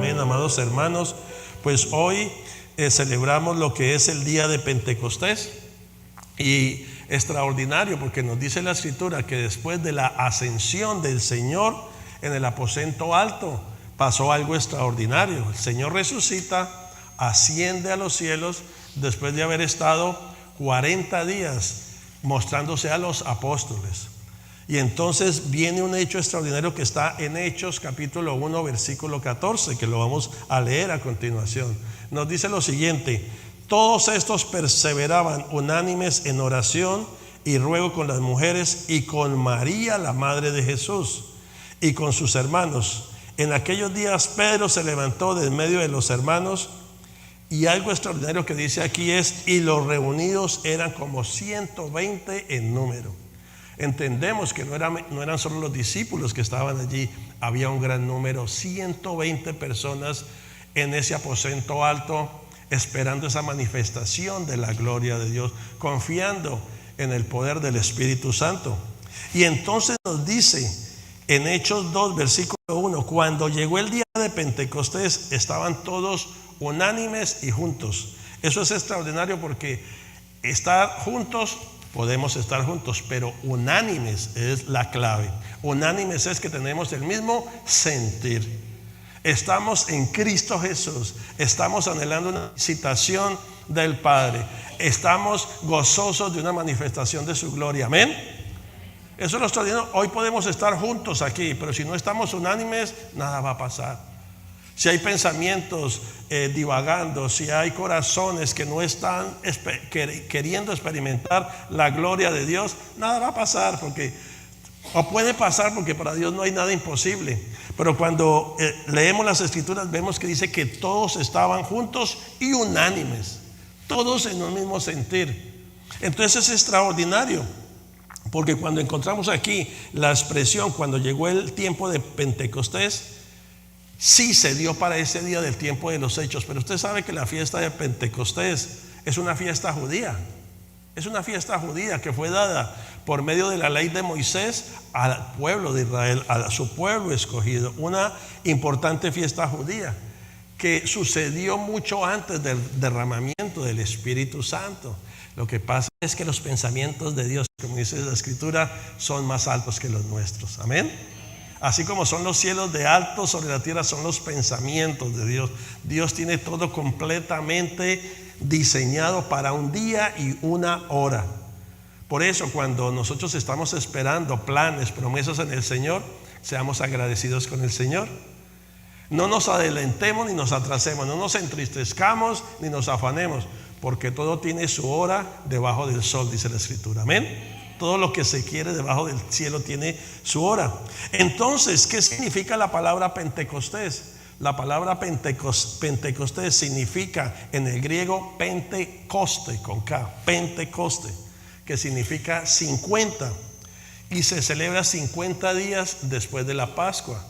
Amén, amados hermanos. Pues hoy celebramos lo que es el día de Pentecostés. Y extraordinario porque nos dice la escritura que después de la ascensión del Señor en el aposento alto pasó algo extraordinario. El Señor resucita, asciende a los cielos después de haber estado 40 días mostrándose a los apóstoles. Y entonces viene un hecho extraordinario que está en Hechos capítulo 1 versículo 14, que lo vamos a leer a continuación. Nos dice lo siguiente: todos estos perseveraban unánimes en oración y ruego con las mujeres y con María, la madre de Jesús, y con sus hermanos. En aquellos días Pedro se levantó de en medio de los hermanos, y algo extraordinario que dice aquí es: y los reunidos eran como 120 en número. Entendemos que no eran solo los discípulos que estaban allí, había un gran número, 120 personas en ese aposento alto, esperando esa manifestación de la gloria de Dios, confiando en el poder del Espíritu Santo. Y entonces nos dice en Hechos 2 versículo 1: cuando llegó el día de Pentecostés estaban todos unánimes y juntos. Eso es extraordinario porque estar juntos, podemos estar juntos, pero unánimes es la clave. Unánimes es que tenemos el mismo sentir. Estamos en Cristo Jesús, estamos anhelando una visitación del Padre, estamos gozosos de una manifestación de su gloria. Amén. Eso es lo extraordinario. Hoy podemos estar juntos aquí, pero si no estamos unánimes, nada va a pasar. Si hay pensamientos divagando, si hay corazones que no están queriendo experimentar la gloria de Dios, nada va a pasar, o puede pasar, porque para Dios no hay nada imposible. Pero cuando leemos las escrituras vemos que dice que todos estaban juntos y unánimes, todos en un mismo sentir. Entonces es extraordinario, porque cuando encontramos aquí la expresión cuando llegó el tiempo de Pentecostés, sí se dio para ese día del tiempo de los hechos. Pero usted sabe que la fiesta de Pentecostés es una fiesta judía. Es una fiesta judía que fue dada por medio de la ley de Moisés al pueblo de Israel, a su pueblo escogido. Una importante fiesta judía que sucedió mucho antes del derramamiento del Espíritu Santo. Lo que pasa es que los pensamientos de Dios, como dice la escritura, son más altos que los nuestros. Amén. Así como son los cielos de alto sobre la tierra, son los pensamientos de Dios. Dios tiene todo completamente diseñado para un día y una hora. Por eso cuando nosotros estamos esperando planes, promesas en el Señor, seamos agradecidos con el Señor. No nos adelantemos ni nos atrasemos, no nos entristezcamos ni nos afanemos, porque todo tiene su hora debajo del sol, dice la escritura. Amén. Todo lo que se quiere debajo del cielo tiene su hora. Entonces, ¿qué significa la palabra Pentecostés? La palabra Pentecostés significa en el griego Pentecoste, con K, Pentecoste, que significa 50, y se celebra 50 días después de la Pascua.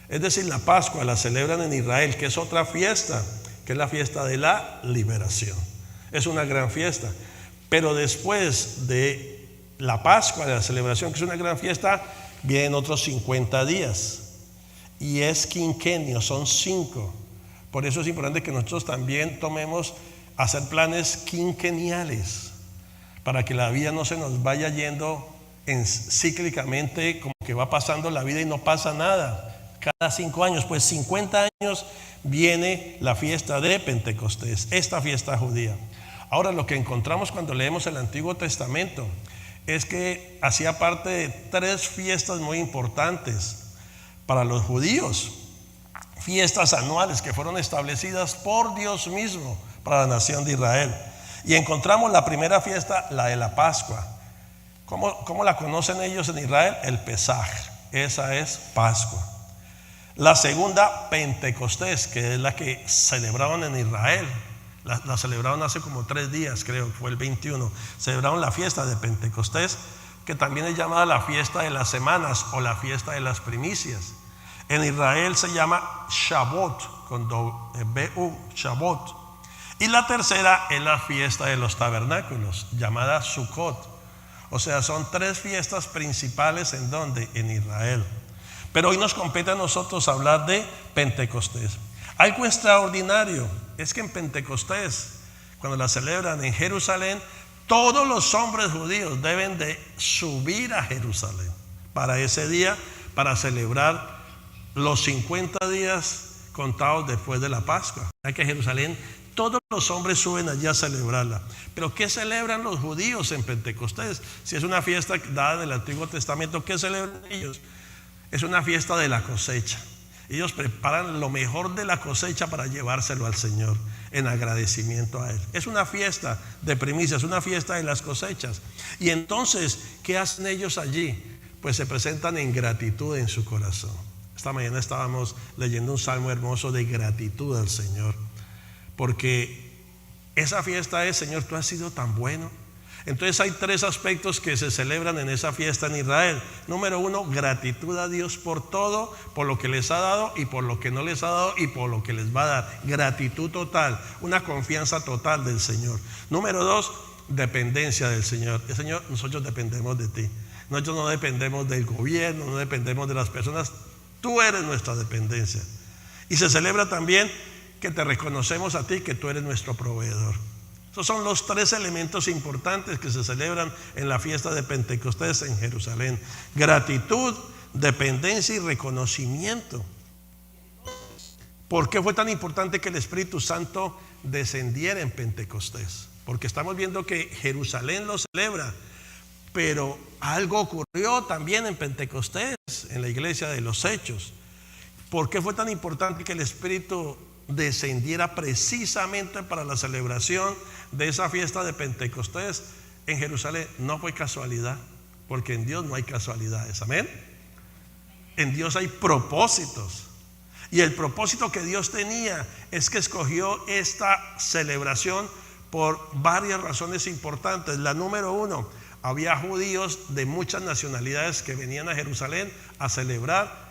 Es decir, la Pascua la celebran en Israel, que es otra fiesta, que es la fiesta de la liberación. Es una gran fiesta. Pero después de la Pascua, de la celebración, que es una gran fiesta, vienen otros 50 días. Y es quinquenio, son 5. Por eso es importante que nosotros también tomemos hacer planes quinqueniales, para que la vida no se nos vaya yendo cíclicamente, como que va pasando la vida y no pasa nada. Cada 5 años, pues 50 años viene la fiesta de Pentecostés, esta fiesta judía. Ahora, lo que encontramos cuando leemos el Antiguo Testamento es que hacía parte de 3 fiestas muy importantes para los judíos, fiestas anuales que fueron establecidas por Dios mismo para la nación de Israel. Y encontramos la primera fiesta, la de la Pascua. ¿Cómo la conocen ellos en Israel? El Pesaj, esa es Pascua. La segunda, Pentecostés, que es la que celebraban en Israel. La celebraron hace como 3 días, creo que fue el 21. Celebraron la fiesta de Pentecostés, que también es llamada la fiesta de las semanas o la fiesta de las primicias. En Israel se llama Shavuot, con B-U, Shavuot. Y la tercera es la fiesta de los tabernáculos, llamada Sukkot. O sea, son 3 fiestas principales en donde, en Israel. Pero hoy nos compete a nosotros hablar de Pentecostés. Algo extraordinario es que en Pentecostés, cuando la celebran en Jerusalén, todos los hombres judíos deben de subir a Jerusalén para ese día, para celebrar los 50 días contados después de la Pascua. Hay que Jerusalén, todos los hombres suben allí a celebrarla. Pero ¿qué celebran los judíos en Pentecostés? Si es una fiesta dada en el Antiguo Testamento, ¿qué celebran ellos? Es una fiesta de la cosecha. Ellos preparan lo mejor de la cosecha para llevárselo al Señor en agradecimiento a Él. Es una fiesta de primicias, una fiesta de las cosechas. Y entonces, ¿qué hacen ellos allí? Pues se presentan en gratitud en su corazón. Esta mañana estábamos leyendo un salmo hermoso de gratitud al Señor, porque esa fiesta es: Señor, tú has sido tan bueno. Entonces hay tres aspectos que se celebran en esa fiesta en Israel. Número uno, gratitud a Dios por todo, por lo que les ha dado y por lo que no les ha dado y por lo que les va a dar. Gratitud total, una confianza total del Señor. Número dos, dependencia del Señor. Señor, nosotros dependemos de ti. Nosotros no dependemos del gobierno, no dependemos de las personas. Tú eres nuestra dependencia. Y se celebra también que te reconocemos a ti, que tú eres nuestro proveedor. Esos son los tres elementos importantes que se celebran en la fiesta de Pentecostés en Jerusalén: gratitud, dependencia y reconocimiento. ¿Por qué fue tan importante que el Espíritu Santo descendiera en Pentecostés? Porque estamos viendo que Jerusalén lo celebra, pero algo ocurrió también en Pentecostés, en la iglesia de los Hechos. ¿Por qué fue tan importante que el Espíritu descendiera precisamente para la celebración de esa fiesta de Pentecostés en Jerusalén? No fue casualidad, porque en Dios no hay casualidades. Amén. En Dios hay propósitos, y el propósito que Dios tenía es que escogió esta celebración por varias razones importantes. La número uno, había judíos de muchas nacionalidades que venían a Jerusalén a celebrar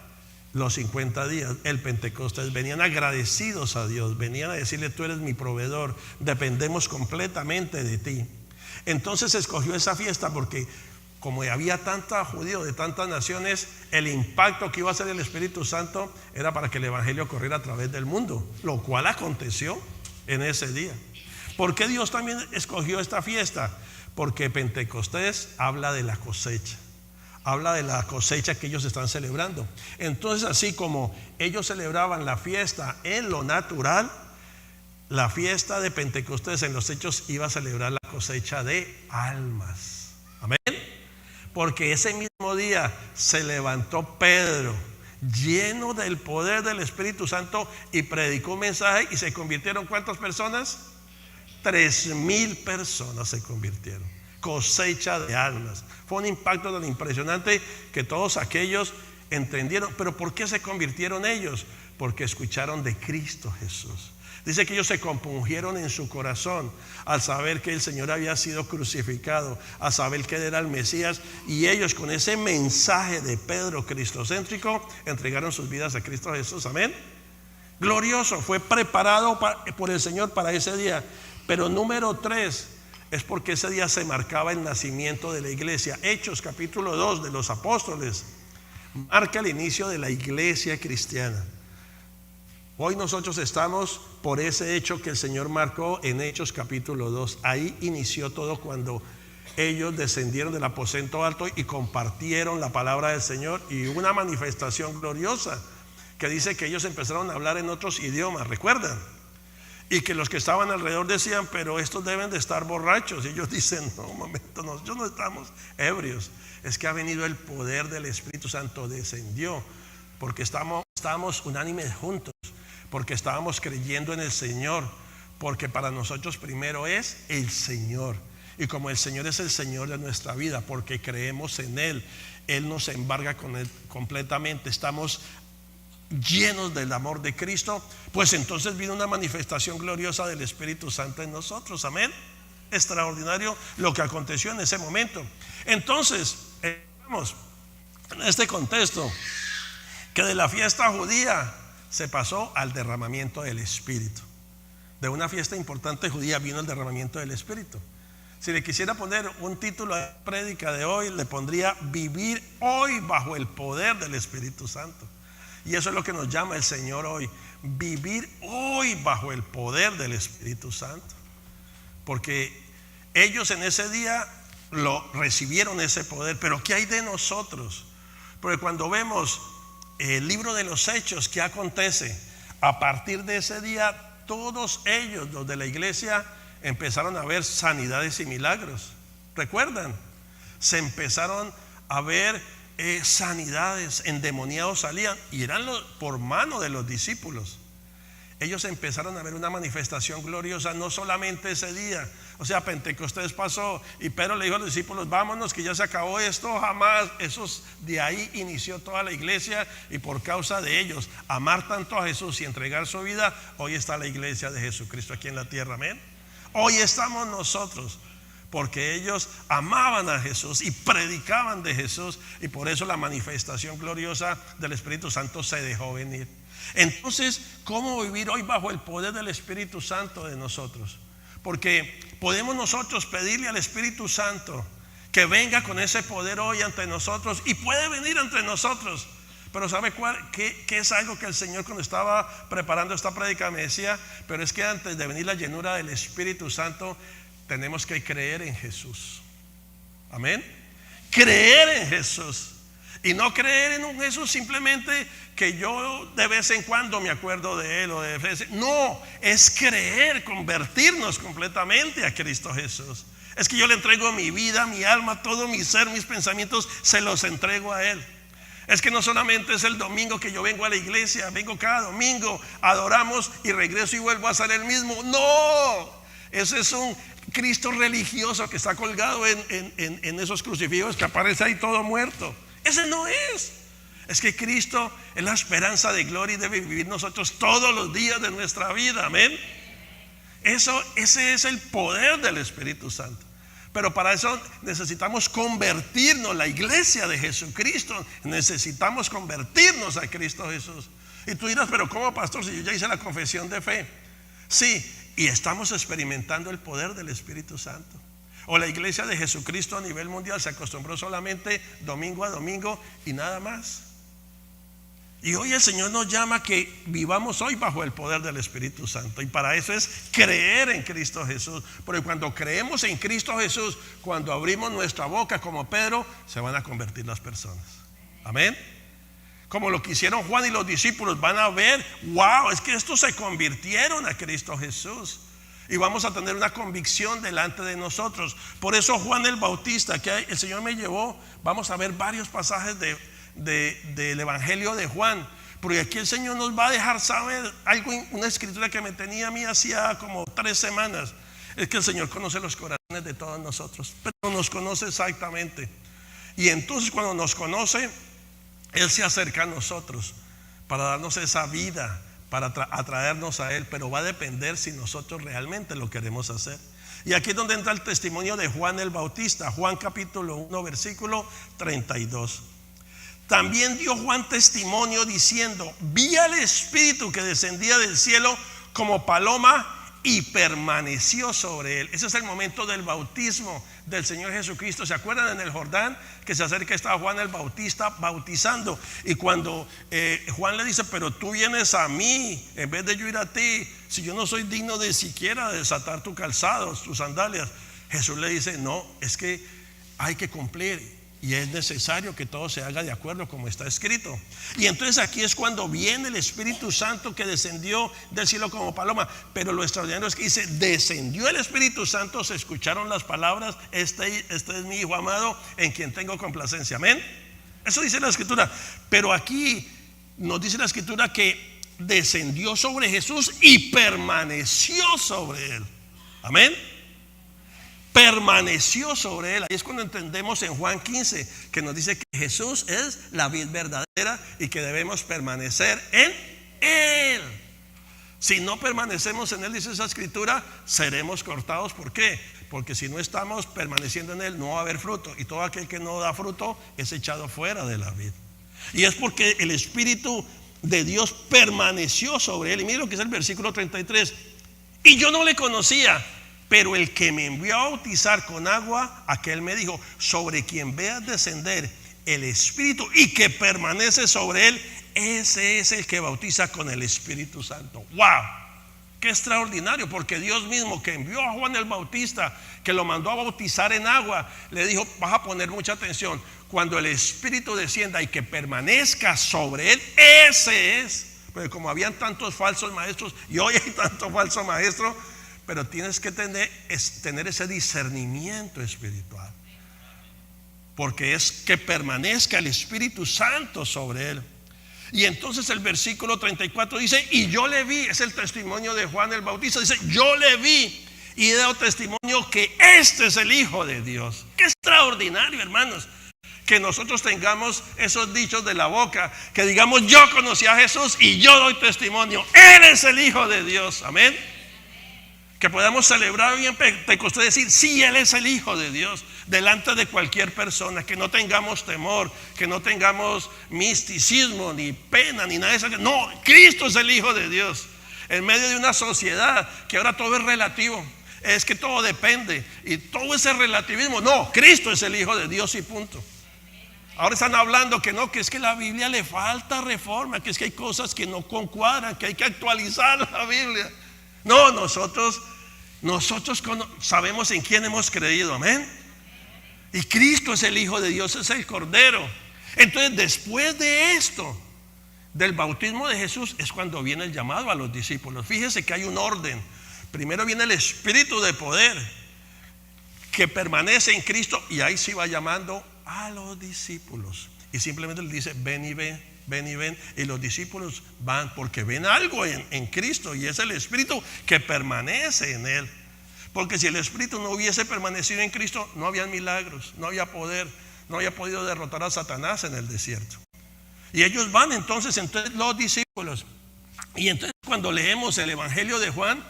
los 50 días, el Pentecostés. Venían agradecidos a Dios, venían a decirle: tú eres mi proveedor, dependemos completamente de ti. Entonces escogió esa fiesta porque, como había tantos judíos de tantas naciones, el impacto que iba a hacer el Espíritu Santo era para que el Evangelio corriera a través del mundo, lo cual aconteció en ese día. ¿Por qué Dios también escogió esta fiesta? Porque Pentecostés habla de la cosecha. Habla de la cosecha que ellos están celebrando. Entonces, así como ellos celebraban la fiesta en lo natural, la fiesta de Pentecostés en los Hechos iba a celebrar la cosecha de almas. Amén. Porque ese mismo día se levantó Pedro, lleno del poder del Espíritu Santo, y predicó un mensaje, y se convirtieron ¿cuántas personas? 3,000 personas se convirtieron. Cosecha de almas. Fue un impacto tan impresionante que todos aquellos entendieron. Pero ¿por qué se convirtieron ellos? Porque escucharon de Cristo Jesús. Dice que ellos se compungieron en su corazón al saber que el Señor había sido crucificado, al saber que Él era el Mesías, y ellos, con ese mensaje de Pedro cristocéntrico, entregaron sus vidas a Cristo Jesús. Amén. Glorioso, fue preparado por el Señor para ese día. Pero número 3, es porque ese día se marcaba el nacimiento de la iglesia. Hechos capítulo 2 de los apóstoles marca el inicio de la iglesia cristiana. Hoy nosotros estamos por ese hecho que el Señor marcó en Hechos capítulo 2. Ahí inició todo, cuando ellos descendieron del aposento alto y compartieron la palabra del Señor, y hubo una manifestación gloriosa que dice que ellos empezaron a hablar en otros idiomas, ¿recuerdan? Y que los que estaban alrededor decían: pero estos deben de estar borrachos. Y ellos dicen: no, un momento, nosotros no estamos ebrios. Es que ha venido el poder del Espíritu Santo, descendió, porque estábamos unánimes juntos, porque estábamos creyendo en el Señor, porque para nosotros primero es el Señor. Y como el Señor es el Señor de nuestra vida, porque creemos en Él, Él nos embarga con Él completamente, estamos llenos del amor de Cristo, pues entonces vino una manifestación gloriosa del Espíritu Santo en nosotros. Amén. Extraordinario lo que aconteció en ese momento. Entonces, vamos en este contexto, que de la fiesta judía se pasó al derramamiento del Espíritu. De una fiesta importante judía vino el derramamiento del Espíritu. Si le quisiera poner un título a la prédica de hoy, le pondría: vivir hoy bajo el poder del Espíritu Santo. Y eso es lo que nos llama el Señor hoy. Vivir hoy bajo el poder del Espíritu Santo. Porque ellos en ese día lo recibieron ese poder. Pero ¿qué hay de nosotros? Porque cuando vemos el libro de los Hechos, ¿qué acontece? A partir de ese día, todos ellos, los de la iglesia, empezaron a ver sanidades y milagros. ¿Recuerdan? Se empezaron a ver sanidades, endemoniados salían, y eran por mano de los discípulos. Ellos empezaron a ver una manifestación gloriosa, no solamente ese día. O sea, Pentecostés pasó y Pedro le dijo a los discípulos: vámonos, que ya se acabó esto. Jamás. De ahí inició toda la iglesia, y por causa de ellos amar tanto a Jesús y entregar su vida, hoy está la iglesia de Jesucristo aquí en la tierra. Amén. Hoy estamos nosotros porque ellos amaban a Jesús y predicaban de Jesús, y por eso la manifestación gloriosa del Espíritu Santo se dejó venir. Entonces, ¿cómo vivir hoy bajo el poder del Espíritu Santo de nosotros? Porque podemos nosotros pedirle al Espíritu Santo que venga con ese poder hoy ante nosotros, y puede venir entre nosotros. Pero ¿sabe qué es algo que el Señor, cuando estaba preparando esta prédica, me decía? Pero es que antes de venir la llenura del Espíritu Santo, tenemos que creer en Jesús. Amén. Creer en Jesús. Y no creer en un Jesús simplemente que yo de vez en cuando me acuerdo de él, no, es creer, convertirnos completamente a Cristo Jesús. Es que yo le entrego mi vida, mi alma, todo mi ser, mis pensamientos, se los entrego a él. Es que no solamente es el domingo que yo vengo a la iglesia, vengo cada domingo, adoramos y regreso y vuelvo a ser el mismo. No, ese es un Cristo religioso que está colgado en esos crucifijos, que aparece ahí todo muerto. Ese no es. Es que Cristo es la esperanza de gloria y debe vivir nosotros todos los días de nuestra vida. Amén. Ese es el poder del Espíritu Santo. Pero para eso necesitamos convertirnos. La iglesia de Jesucristo, necesitamos convertirnos a Cristo Jesús. Y tú dirás: pero ¿cómo, pastor, si yo ya hice la confesión de fe? Sí, y estamos experimentando el poder del Espíritu Santo. O la iglesia de Jesucristo a nivel mundial se acostumbró solamente domingo a domingo y nada más. Y hoy el Señor nos llama a que vivamos hoy bajo el poder del Espíritu Santo. Y para eso es creer en Cristo Jesús. Porque cuando creemos en Cristo Jesús, cuando abrimos nuestra boca como Pedro, se van a convertir las personas. Amén. Como lo que hicieron Juan y los discípulos, van a ver: wow, es que estos se convirtieron a Cristo Jesús. Y vamos a tener una convicción delante de nosotros. Por eso Juan el Bautista, que el Señor me llevó, vamos a ver varios pasajes del Evangelio de Juan, porque aquí el Señor nos va a dejar saber algo, una escritura que me tenía a mí hacía como 3 semanas. Es que el Señor conoce los corazones de todos nosotros, pero nos conoce exactamente. Y entonces, cuando nos conoce, Él se acerca a nosotros para darnos esa vida, para atraernos a Él. Pero va a depender si nosotros realmente lo queremos hacer. Y aquí es donde entra el testimonio de Juan el Bautista. Juan capítulo 1 versículo 32. También dio Juan testimonio diciendo: vi al Espíritu que descendía del cielo como paloma y permaneció sobre él. Ese es el momento del bautismo del Señor Jesucristo. ¿Se acuerdan en el Jordán que se acerca, estaba Juan el Bautista bautizando? Y cuando Juan le dice: pero tú vienes a mí en vez de yo ir a ti, si yo no soy digno de siquiera desatar tu calzado, tus sandalias. Jesús le dice: no, es que hay que cumplir, y es necesario que todo se haga de acuerdo como está escrito. Y entonces aquí es cuando viene el Espíritu Santo que descendió del cielo como paloma. Pero lo extraordinario es que dice: descendió el Espíritu Santo, se escucharon las palabras: este es mi Hijo amado, en quien tengo complacencia. Amén. Eso dice la Escritura. Pero aquí nos dice la Escritura que descendió sobre Jesús y permaneció sobre él. Amén. Permaneció sobre él. Ahí es cuando entendemos en Juan 15 que nos dice que Jesús es la vid verdadera y que debemos permanecer en él. Si no permanecemos en él, dice esa escritura, seremos cortados. ¿Por qué? Porque si no estamos permaneciendo en él, no va a haber fruto, y todo aquel que no da fruto es echado fuera de la vid. Y es porque el Espíritu de Dios permaneció sobre él. Y mire lo que es el versículo 33: y yo no le conocía, pero el que me envió a bautizar con agua, aquel me dijo: sobre quien veas descender el Espíritu y que permanece sobre él, ese es el que bautiza con el Espíritu Santo. ¡Wow! Qué extraordinario, porque Dios mismo que envió a Juan el Bautista, que lo mandó a bautizar en agua, le dijo, vas a poner mucha atención, cuando el Espíritu descienda y que permanezca sobre él, ese es. Porque como habían tantos falsos maestros y hoy hay tanto falso maestro, pero tienes que tener ese discernimiento espiritual, porque es que permanezca el Espíritu Santo sobre él. Y entonces el versículo 34 dice, y yo le vi, es el testimonio de Juan el Bautista, dice, yo le vi y he dado testimonio que este es el Hijo de Dios. Qué extraordinario, hermanos, que nosotros tengamos esos dichos de la boca, que digamos, yo conocí a Jesús y yo doy testimonio, Él es el Hijo de Dios. Amén. Que podamos celebrar bien Pentecostés, decir, sí, Él es el Hijo de Dios, delante de cualquier persona, que no tengamos temor, que no tengamos misticismo, ni pena, ni nada de eso. No, Cristo es el Hijo de Dios. En medio de una sociedad que ahora todo es relativo, es que todo depende, y todo ese relativismo, no, Cristo es el Hijo de Dios y punto. Ahora están hablando que no, que es que la Biblia le falta reforma, que es que hay cosas que no concuadran, que hay que actualizar la Biblia. No, nosotros sabemos en quién hemos creído, amén. Y Cristo es el Hijo de Dios, es el Cordero. Entonces, después de esto, del bautismo de Jesús, es cuando viene el llamado a los discípulos. Fíjese que hay un orden. Primero viene el Espíritu de poder, que permanece en Cristo, y ahí sí va llamando a los discípulos. Y simplemente le dice, ven y ven. Ven y ven, y los discípulos van porque ven algo en Cristo, y es el Espíritu que permanece en él. Porque si el Espíritu no hubiese permanecido en Cristo, no había milagros, no había poder, no había podido derrotar a Satanás en el desierto. Y ellos van entonces los discípulos. Y entonces cuando leemos el Evangelio de Juan,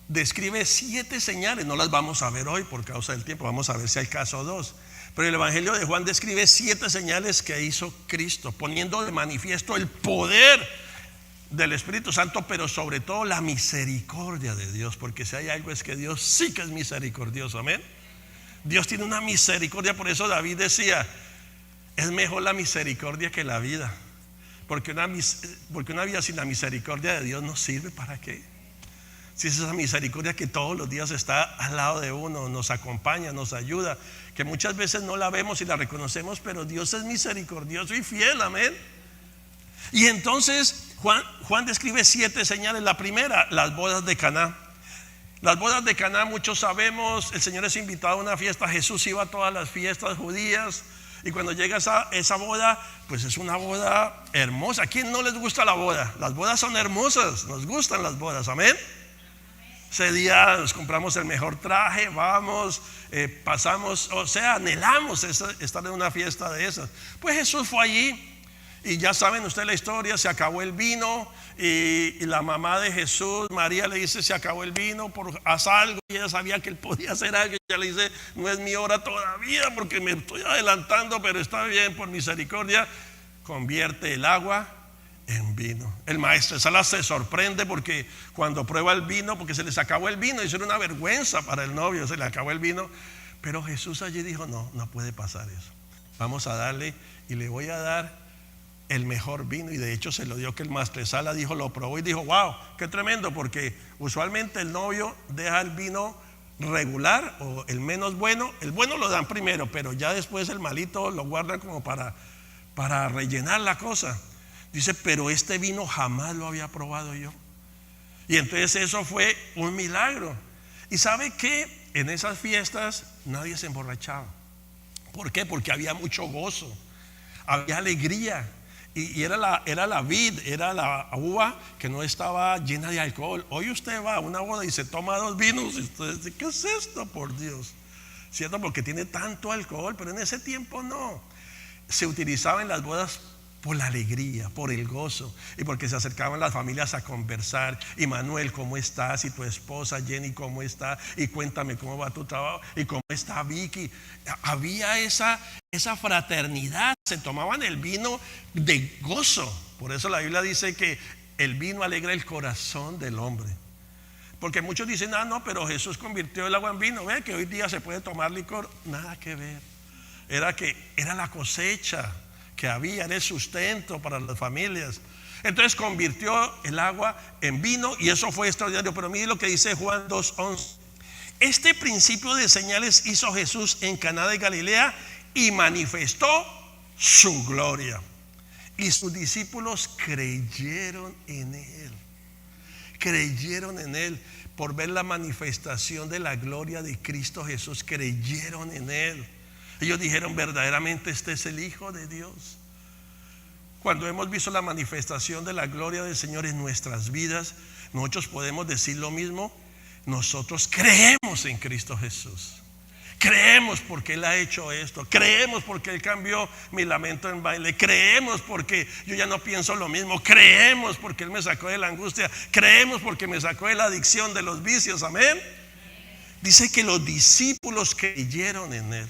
describe 7 señales. No las vamos a ver hoy por causa del tiempo, vamos a ver si hay caso 2. Pero el Evangelio de Juan describe 7 señales que hizo Cristo, poniendo de manifiesto el poder del Espíritu Santo, pero sobre todo la misericordia de Dios. Porque si hay algo es que Dios sí que es misericordioso, amén. Dios tiene una misericordia, por eso David decía, es mejor la misericordia que la vida. Porque una vida sin la misericordia de Dios no sirve. ¿Para qué? Si es esa misericordia que todos los días está al lado de uno, nos acompaña, nos ayuda, que muchas veces no la vemos y la reconocemos, pero Dios es misericordioso y fiel, amén. Y entonces Juan describe 7 señales. La primera, las bodas de Caná. Las bodas de Caná, muchos sabemos, el Señor es invitado a una fiesta. Jesús iba a todas las fiestas judías, y cuando llega esa boda, pues es una boda hermosa. ¿A quién no les gusta la boda? Las bodas son hermosas, nos gustan las bodas, amén. Ese día nos compramos el mejor traje, vamos, pasamos, o sea, anhelamos estar en una fiesta de esas. Pues Jesús fue allí, y ya saben ustedes la historia, se acabó el vino, y la mamá de Jesús, María, le dice, se acabó el vino, haz algo. Y ella sabía que él podía hacer algo, y ella le dice, no es mi hora todavía, porque me estoy adelantando, pero está bien, por misericordia, convierte el agua en vino. El maestro Sala se sorprende porque cuando prueba el vino, porque se les acabó el vino, y eso era una vergüenza para el novio, se le acabó el vino. Pero Jesús allí dijo, no puede pasar eso, vamos a darle, y le voy a dar el mejor vino. Y de hecho se lo dio, que el maestresala dijo, lo probó y dijo, wow, qué tremendo, porque usualmente el novio deja el vino regular o el menos bueno. El bueno lo dan primero, pero ya después el malito lo guardan como para rellenar la cosa. Dice, pero este vino jamás lo había probado yo. Y entonces eso fue un milagro. Y ¿sabe qué? En esas fiestas nadie se emborrachaba. ¿Por qué? Porque había mucho gozo, había alegría. Y era la vid, era la uva que no estaba llena de alcohol. Hoy usted va a una boda y se toma 2 vinos, y usted dice, ¿qué es esto, por Dios? ¿Cierto? Porque tiene tanto alcohol. Pero en ese tiempo no. Se utilizaba en las bodas por la alegría, por el gozo, y porque se acercaban las familias a conversar. Y Manuel, ¿cómo estás? Y tu esposa Jenny, ¿cómo está? Y cuéntame cómo va tu trabajo, y cómo está Vicky. Había esa fraternidad, se tomaban el vino de gozo. Por eso la Biblia dice que el vino alegra el corazón del hombre. Porque muchos dicen, no, pero Jesús convirtió el agua en vino. Ve que hoy día se puede tomar licor. Nada que ver. Era la cosecha que había, era el sustento para las familias. Entonces convirtió el agua en vino y eso fue extraordinario. Pero mire lo que dice Juan 2:11. Este principio de señales hizo Jesús en Caná de Galilea y manifestó su gloria. Y sus discípulos creyeron en él. Creyeron en él por ver la manifestación de la gloria de Cristo Jesús. Creyeron en él. Ellos dijeron: verdaderamente este es el Hijo de Dios. Cuando hemos visto la manifestación de la gloria del Señor en nuestras vidas, nosotros podemos decir lo mismo. Nosotros creemos en Cristo Jesús. Creemos porque Él ha hecho esto. Creemos porque Él cambió mi lamento en baile. Creemos porque yo ya no pienso lo mismo. Creemos porque Él me sacó de la angustia. Creemos porque me sacó de la adicción, de los vicios. Amén. Dice que los discípulos creyeron en Él.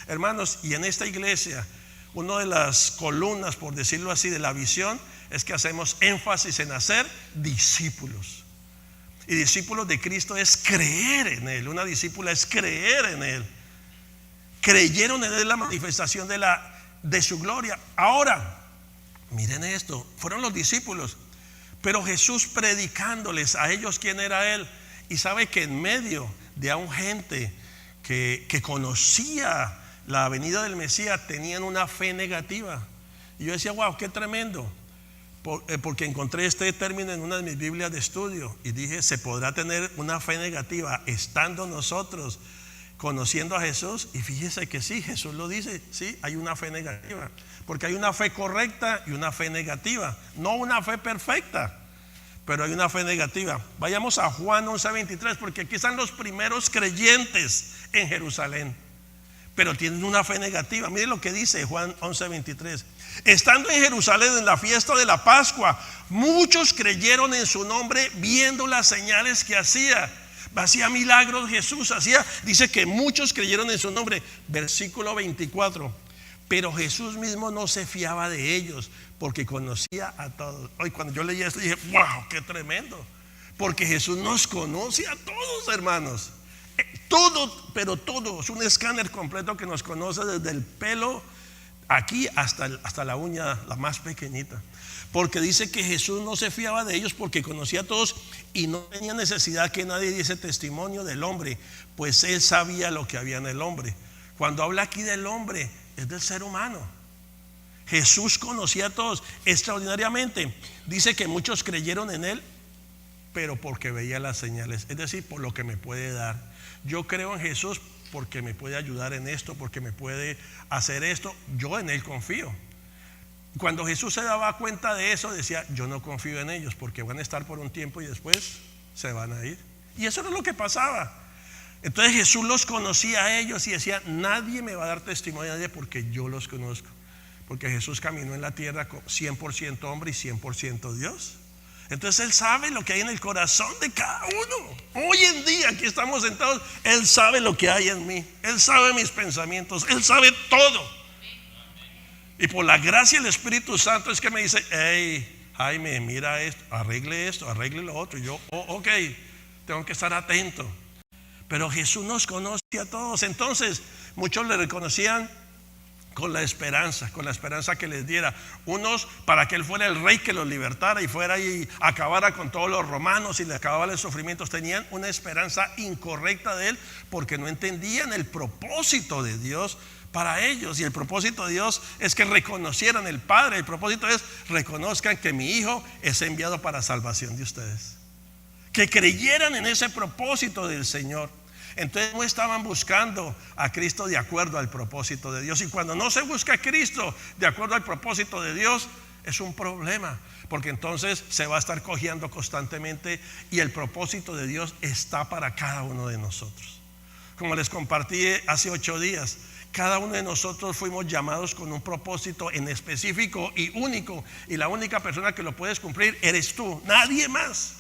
Hermanos, y en esta iglesia, una de las columnas, por decirlo así, de la visión es que hacemos énfasis en hacer discípulos. Y discípulos de Cristo es creer en Él. Una discípula es creer en Él. Creyeron en Él la manifestación de su gloria. Ahora, miren esto, fueron los discípulos, pero Jesús predicándoles a ellos quién era Él. Y sabe que en medio de un gente que conocía la venida del Mesías, tenían una fe negativa. Y yo decía: wow, qué tremendo. Porque encontré este término en una de mis Biblias de estudio y dije: ¿se podrá tener una fe negativa estando nosotros conociendo a Jesús? Y fíjese que sí, Jesús lo dice, sí, hay una fe negativa, porque hay una fe correcta y una fe negativa, no una fe perfecta, pero hay una fe negativa. Vayamos a Juan 11:23, porque aquí están los primeros creyentes en Jerusalén, pero tienen una fe negativa. Miren lo que dice Juan 11:23. Estando en Jerusalén en la fiesta de la Pascua, muchos creyeron en su nombre, viendo las señales que hacía milagros Jesús, dice que muchos creyeron en su nombre. Versículo 24. Pero Jesús mismo no se fiaba de ellos, porque conocía a todos. Hoy cuando yo leí esto dije: wow, qué tremendo, porque Jesús nos conoce a todos, hermanos. Todo, pero todo, es un escáner completo que nos conoce desde el pelo aquí hasta la uña, la más pequeñita. Porque dice que Jesús no se fiaba de ellos, porque conocía a todos y no tenía necesidad que nadie diese testimonio del hombre, pues Él sabía lo que había en el hombre. Cuando habla aquí del hombre, es del ser humano. Jesús conocía a todos extraordinariamente. Dice que muchos creyeron en Él, pero porque veía las señales, es decir, por lo que me puede dar. Yo creo en Jesús porque me puede ayudar en esto, porque me puede hacer esto. Yo en Él confío. Cuando Jesús se daba cuenta de eso, decía: yo no confío en ellos, porque van a estar por un tiempo y después se van a ir. Y eso era lo que pasaba. Entonces Jesús los conocía a ellos y decía: nadie me va a dar testimonio de nadie, porque yo los conozco. Porque Jesús caminó en la tierra 100% hombre y 100% Dios. Entonces Él sabe lo que hay en el corazón de cada uno. Hoy en día, aquí estamos sentados, Él sabe lo que hay en mí. Él sabe mis pensamientos. Él sabe todo. Y por la gracia del Espíritu Santo es que me dice: hey, Jaime, mira esto, arregle lo otro. Y yo: ok, tengo que estar atento. Pero Jesús nos conoce a todos. Entonces muchos le reconocían con la esperanza que les diera. Unos para que Él fuera el rey que los libertara y fuera y acabara con todos los romanos y le acababa los sufrimientos. Tenían una esperanza incorrecta de Él, porque no entendían el propósito de Dios para ellos. Y el propósito de Dios es que reconocieran el Padre. El propósito es: reconozcan que mi Hijo es enviado para salvación de ustedes. Que creyeran en ese propósito del Señor. Entonces no estaban buscando a Cristo de acuerdo al propósito de Dios. Y cuando no se busca a Cristo de acuerdo al propósito de Dios, es un problema, porque entonces se va a estar cojeando constantemente, y el propósito de Dios está para cada uno de nosotros. Como les compartí hace 8 días, cada uno de nosotros fuimos llamados con un propósito en específico y único, y la única persona que lo puedes cumplir eres tú, nadie más.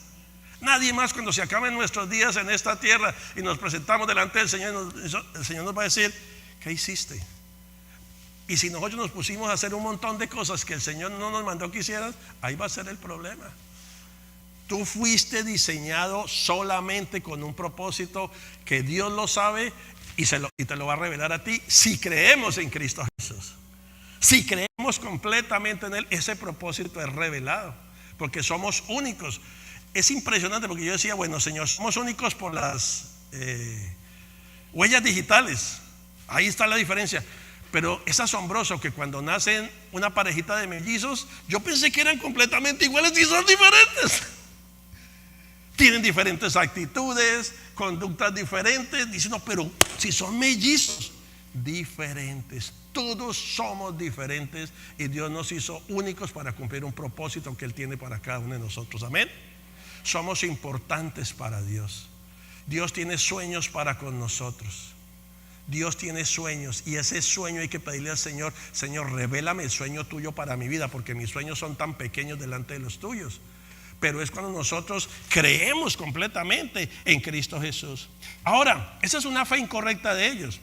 Nadie más. Cuando se acaben nuestros días en esta tierra y nos presentamos delante del Señor, el Señor nos va a decir: ¿qué hiciste? Y si nosotros nos pusimos a hacer un montón de cosas que el Señor no nos mandó que hicieran, ahí va a ser el problema. Tú fuiste diseñado solamente con un propósito que Dios lo sabe y te lo va a revelar a ti si creemos en Cristo Jesús. Si creemos completamente en Él, ese propósito es revelado, porque somos únicos. Es impresionante porque yo decía, bueno, Señor, somos únicos por las huellas digitales. Ahí está la diferencia. Pero es asombroso que cuando nacen una parejita de mellizos, yo pensé que eran completamente iguales y son diferentes. Tienen diferentes actitudes, conductas diferentes. Dicen, no, pero si son mellizos, diferentes. Todos somos diferentes y Dios nos hizo únicos para cumplir un propósito que Él tiene para cada uno de nosotros. Amén. Somos importantes para Dios. Dios tiene sueños para con nosotros. Dios tiene sueños y ese sueño hay que pedirle al Señor: Señor, revélame el sueño tuyo para mi vida, porque mis sueños son tan pequeños delante de los tuyos. Pero es cuando nosotros creemos completamente en Cristo Jesús. Ahora, esa es una fe incorrecta de ellos.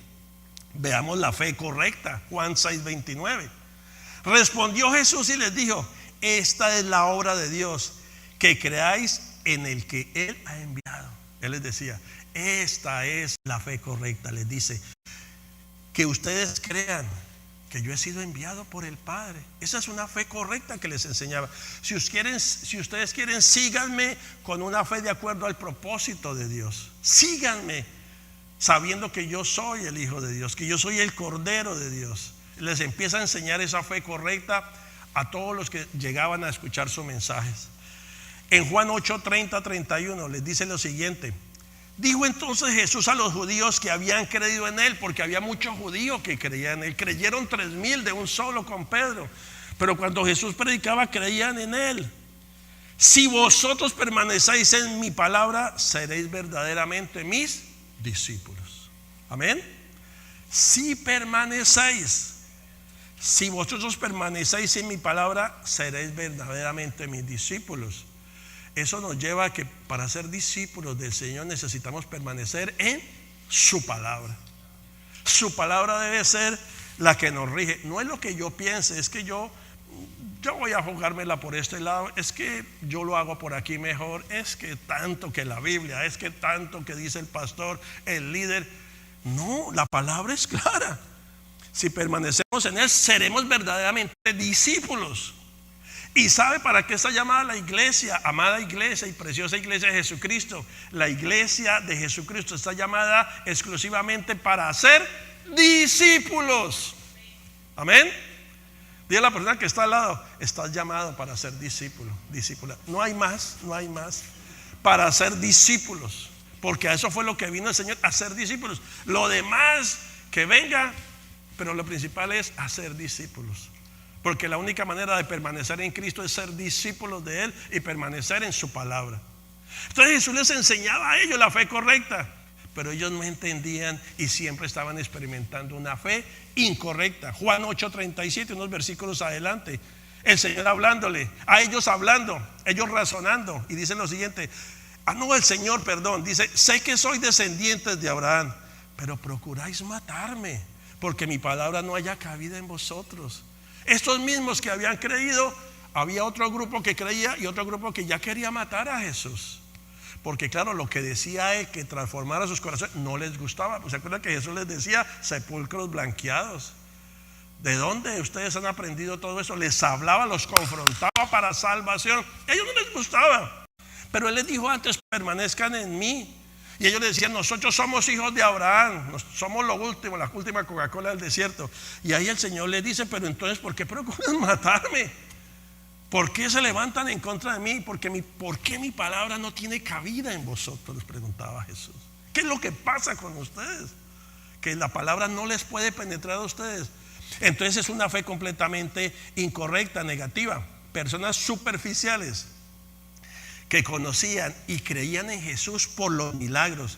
Veamos la fe correcta. Juan 6:29. Respondió Jesús y les dijo: esta es la obra de Dios, que creáis en el que Él ha enviado. Él les decía, esta es la fe correcta. Les dice, que ustedes crean que yo he sido enviado por el Padre. Esa es una fe correcta que les enseñaba. Si ustedes quieren, síganme con una fe de acuerdo al propósito de Dios. Síganme sabiendo que yo soy el Hijo de Dios, que yo soy el Cordero de Dios. Les empieza a enseñar esa fe correcta a todos los que llegaban a escuchar sus mensajes. En Juan 8:30-31 les dice lo siguiente: dijo entonces Jesús a los judíos que habían creído en Él, porque había muchos judíos que creían en Él. Creyeron 3,000 de un solo con Pedro, pero cuando Jesús predicaba creían en Él. Si vosotros permanecéis en mi palabra, seréis verdaderamente mis discípulos. Amén. Si permanecéis, si vosotros permanecéis en mi palabra, seréis verdaderamente mis discípulos. Eso nos lleva a que para ser discípulos del Señor necesitamos permanecer en su palabra. Su palabra debe ser la que nos rige. No es lo que yo piense, es que yo voy a jugármela por este lado, es que yo lo hago por aquí mejor, es que tanto que la Biblia, es que tanto que dice el pastor, el líder. No, la palabra es clara. Si permanecemos en Él, seremos verdaderamente discípulos. ¿Y sabe para qué está llamada la iglesia? Amada iglesia y preciosa iglesia de Jesucristo. La iglesia de Jesucristo está llamada exclusivamente para ser discípulos. Amén. Dile a la persona que está al lado: estás llamado para ser discípulo, discípula. No hay más, no hay más. Para ser discípulos, porque a eso fue lo que vino el Señor, a ser discípulos. Lo demás que venga, pero lo principal es hacer discípulos. Porque la única manera de permanecer en Cristo es ser discípulos de Él y permanecer en su palabra. Entonces Jesús les enseñaba a ellos la fe correcta, pero ellos no entendían y siempre estaban experimentando una fe incorrecta. Juan 8:37, unos versículos adelante, el Señor hablándole, a ellos hablando, ellos razonando, y dice lo siguiente: el Señor, perdón, dice: sé que soy descendientes de Abraham, pero procuráis matarme, porque mi palabra no haya cabida en vosotros. Estos mismos que habían creído, había otro grupo que creía y otro grupo que ya quería matar a Jesús, porque claro, lo que decía Él, que transformara sus corazones, no les gustaba. Pues se acuerdan que Jesús les decía: sepulcros blanqueados. ¿De dónde ustedes han aprendido todo eso? Les hablaba, los confrontaba para salvación. A ellos no les gustaba, pero Él les dijo antes: permanezcan en mí. Y ellos le decían: nosotros somos hijos de Abraham, somos lo último, la última Coca-Cola del desierto. Y ahí el Señor les dice: pero entonces, ¿por qué procuran matarme? ¿Por qué se levantan en contra de mí? ¿Por qué mi palabra no tiene cabida en vosotros? Les preguntaba Jesús. ¿Qué es lo que pasa con ustedes? Que la palabra no les puede penetrar a ustedes. Entonces es una fe completamente incorrecta, negativa. Personas superficiales que conocían y creían en Jesús por los milagros,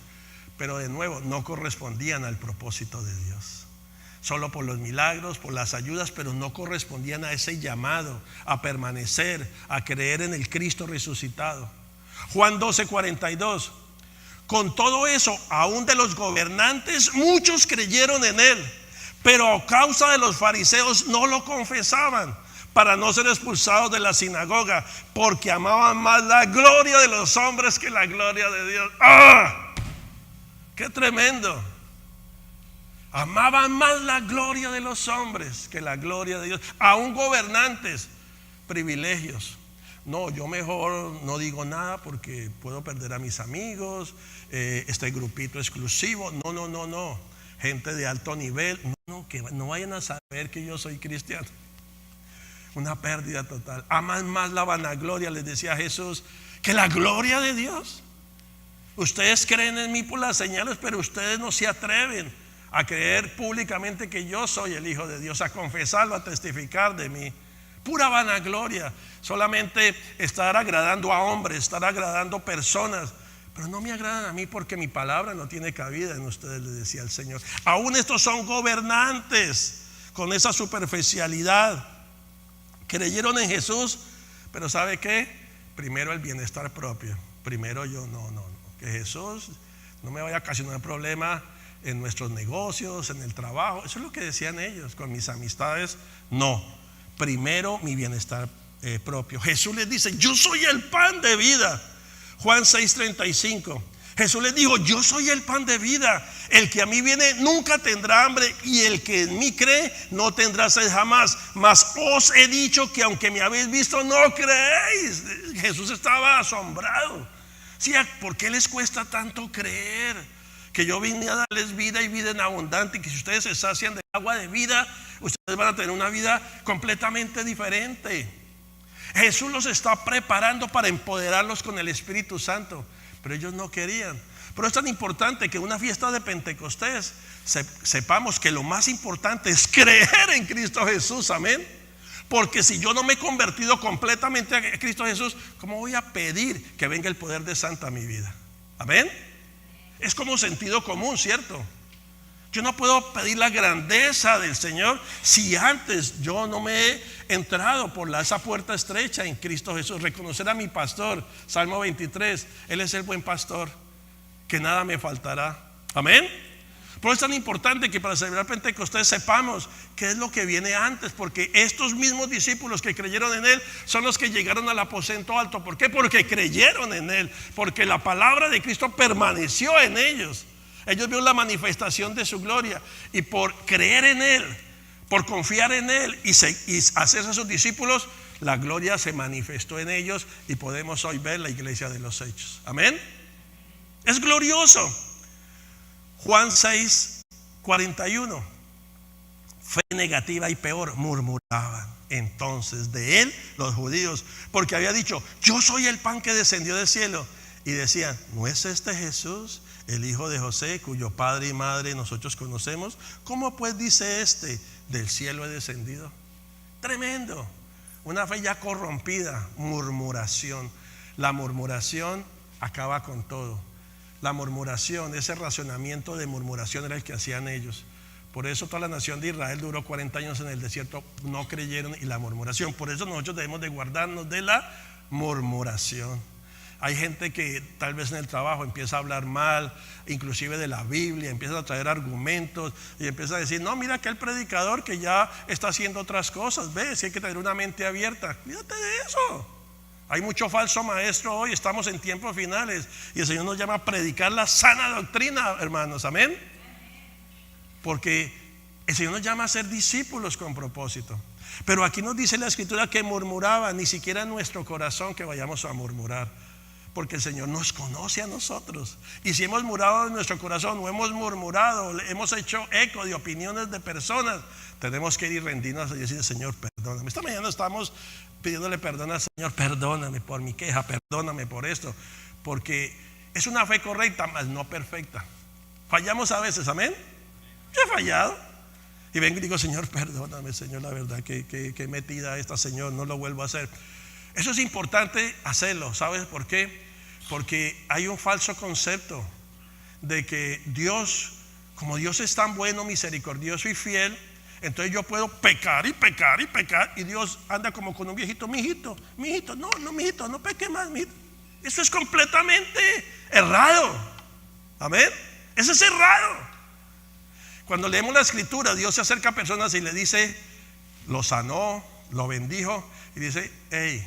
pero de nuevo no correspondían al propósito de Dios. Solo por los milagros, por las ayudas, pero no correspondían a ese llamado a permanecer, a creer en el Cristo resucitado. Juan 12:42. Con todo eso, aún de los gobernantes, muchos creyeron en Él, pero a causa de los fariseos no lo confesaban, para no ser expulsados de la sinagoga, porque amaban más la gloria de los hombres que la gloria de Dios. ¡Ah! ¡Qué tremendo! Amaban más la gloria de los hombres que la gloria de Dios. Aún gobernantes, privilegios. No, yo mejor no digo nada porque puedo perder a mis amigos, este grupito exclusivo. No. Gente de alto nivel. No, que no vayan a saber que yo soy cristiano. Una pérdida total. Aman más la vanagloria, les decía Jesús, que la gloria de Dios. Ustedes creen en mí por las señales, pero ustedes no se atreven a creer públicamente que yo soy el Hijo de Dios, a confesarlo, a testificar de mí. Pura vanagloria, solamente estar agradando a hombres, estar agradando personas, pero no me agradan a mí porque mi palabra no tiene cabida en ustedes, le decía el Señor. Aún estos son gobernantes con esa superficialidad. Creyeron en Jesús, pero ¿sabe qué? Primero el bienestar propio. Primero yo, no. Que Jesús no me vaya a ocasionar problema en nuestros negocios, en el trabajo. Eso es lo que decían ellos, con mis amistades. No, primero mi bienestar propio. Jesús les dice, yo soy el pan de vida. Juan 6:35. Jesús les dijo, yo soy el pan de vida. El que a mí viene nunca tendrá hambre, y el que en mí cree no tendrá sed jamás. Mas os he dicho que aunque me habéis visto no creéis. Jesús estaba asombrado. Sí, ¿por qué les cuesta tanto creer? Que yo vine a darles vida y vida en abundante, y que si ustedes se sacian de agua de vida, ustedes van a tener una vida completamente diferente. Jesús los está preparando para empoderarlos con el Espíritu Santo, pero ellos no querían. Pero es tan importante que en una fiesta de Pentecostés sepamos que lo más importante es creer en Cristo Jesús, amén. Porque si yo no me he convertido completamente a Cristo Jesús, ¿cómo voy a pedir que venga el poder de Santo a mi vida? Amén. Es como sentido común, ¿cierto? Yo no puedo pedir la grandeza del Señor si antes yo no me he entrado por esa puerta estrecha en Cristo Jesús. Reconocer a mi pastor, Salmo 23, Él es el buen pastor, que nada me faltará. Amén. Por eso es tan importante que para celebrar Pentecostés sepamos qué es lo que viene antes, porque estos mismos discípulos que creyeron en Él son los que llegaron al aposento alto. ¿Por qué? Porque creyeron en Él, porque la palabra de Cristo permaneció en ellos. Ellos vieron la manifestación de su gloria, y por creer en Él, por confiar en Él y hacerse sus discípulos, la gloria se manifestó en ellos, y podemos hoy ver la iglesia de los hechos. Amén. Es glorioso. Juan 6:41. Fe negativa y peor, murmuraban entonces de él los judíos, porque había dicho, yo soy el pan que descendió del cielo. Y decían, ¿no es este Jesús, el hijo de José, cuyo padre y madre nosotros conocemos? ¿Cómo pues dice este, del cielo he descendido? Tremendo. Una fe ya corrompida. Murmuración. La murmuración acaba con todo. La murmuración, ese racionamiento de murmuración era el que hacían ellos. Por eso toda la nación de Israel duró 40 años en el desierto, no creyeron, y la murmuración. Por eso nosotros debemos de guardarnos de la murmuración. Hay gente que tal vez en el trabajo empieza a hablar mal, inclusive de la Biblia, empieza a traer argumentos y empieza a decir, no, mira aquel predicador que ya está haciendo otras cosas. Ve, si hay que tener una mente abierta, cuídate de eso. Hay mucho falso maestro hoy, estamos en tiempos finales, y el Señor nos llama a predicar la sana doctrina, hermanos, amén. Porque el Señor nos llama a ser discípulos con propósito. Pero aquí nos dice la Escritura que murmuraban, ni siquiera en nuestro corazón que vayamos a murmurar, porque el Señor nos conoce a nosotros. Y si hemos murmurado en nuestro corazón, o hemos murmurado, hemos hecho eco de opiniones de personas, tenemos que ir y rendirnos y decir, Señor, perdóname. Esta mañana estamos pidiéndole perdón al Señor, perdóname por mi queja, perdóname por esto, porque es una fe correcta, mas no perfecta. Fallamos a veces, amén. Yo he fallado y vengo y digo, Señor, perdóname, Señor, la verdad que metida esta, Señor, no lo vuelvo a hacer. Eso es importante hacerlo. ¿Sabes por qué? Porque hay un falso concepto de que Dios, como Dios es tan bueno, misericordioso y fiel, entonces yo puedo pecar y pecar y pecar, y Dios anda como con un viejito, mijito, no, mijito, no peque más, mijito. Eso es completamente errado. Amén. Eso es errado. Cuando leemos la Escritura, Dios se acerca a personas y le dice, lo sanó, lo bendijo, y dice, hey,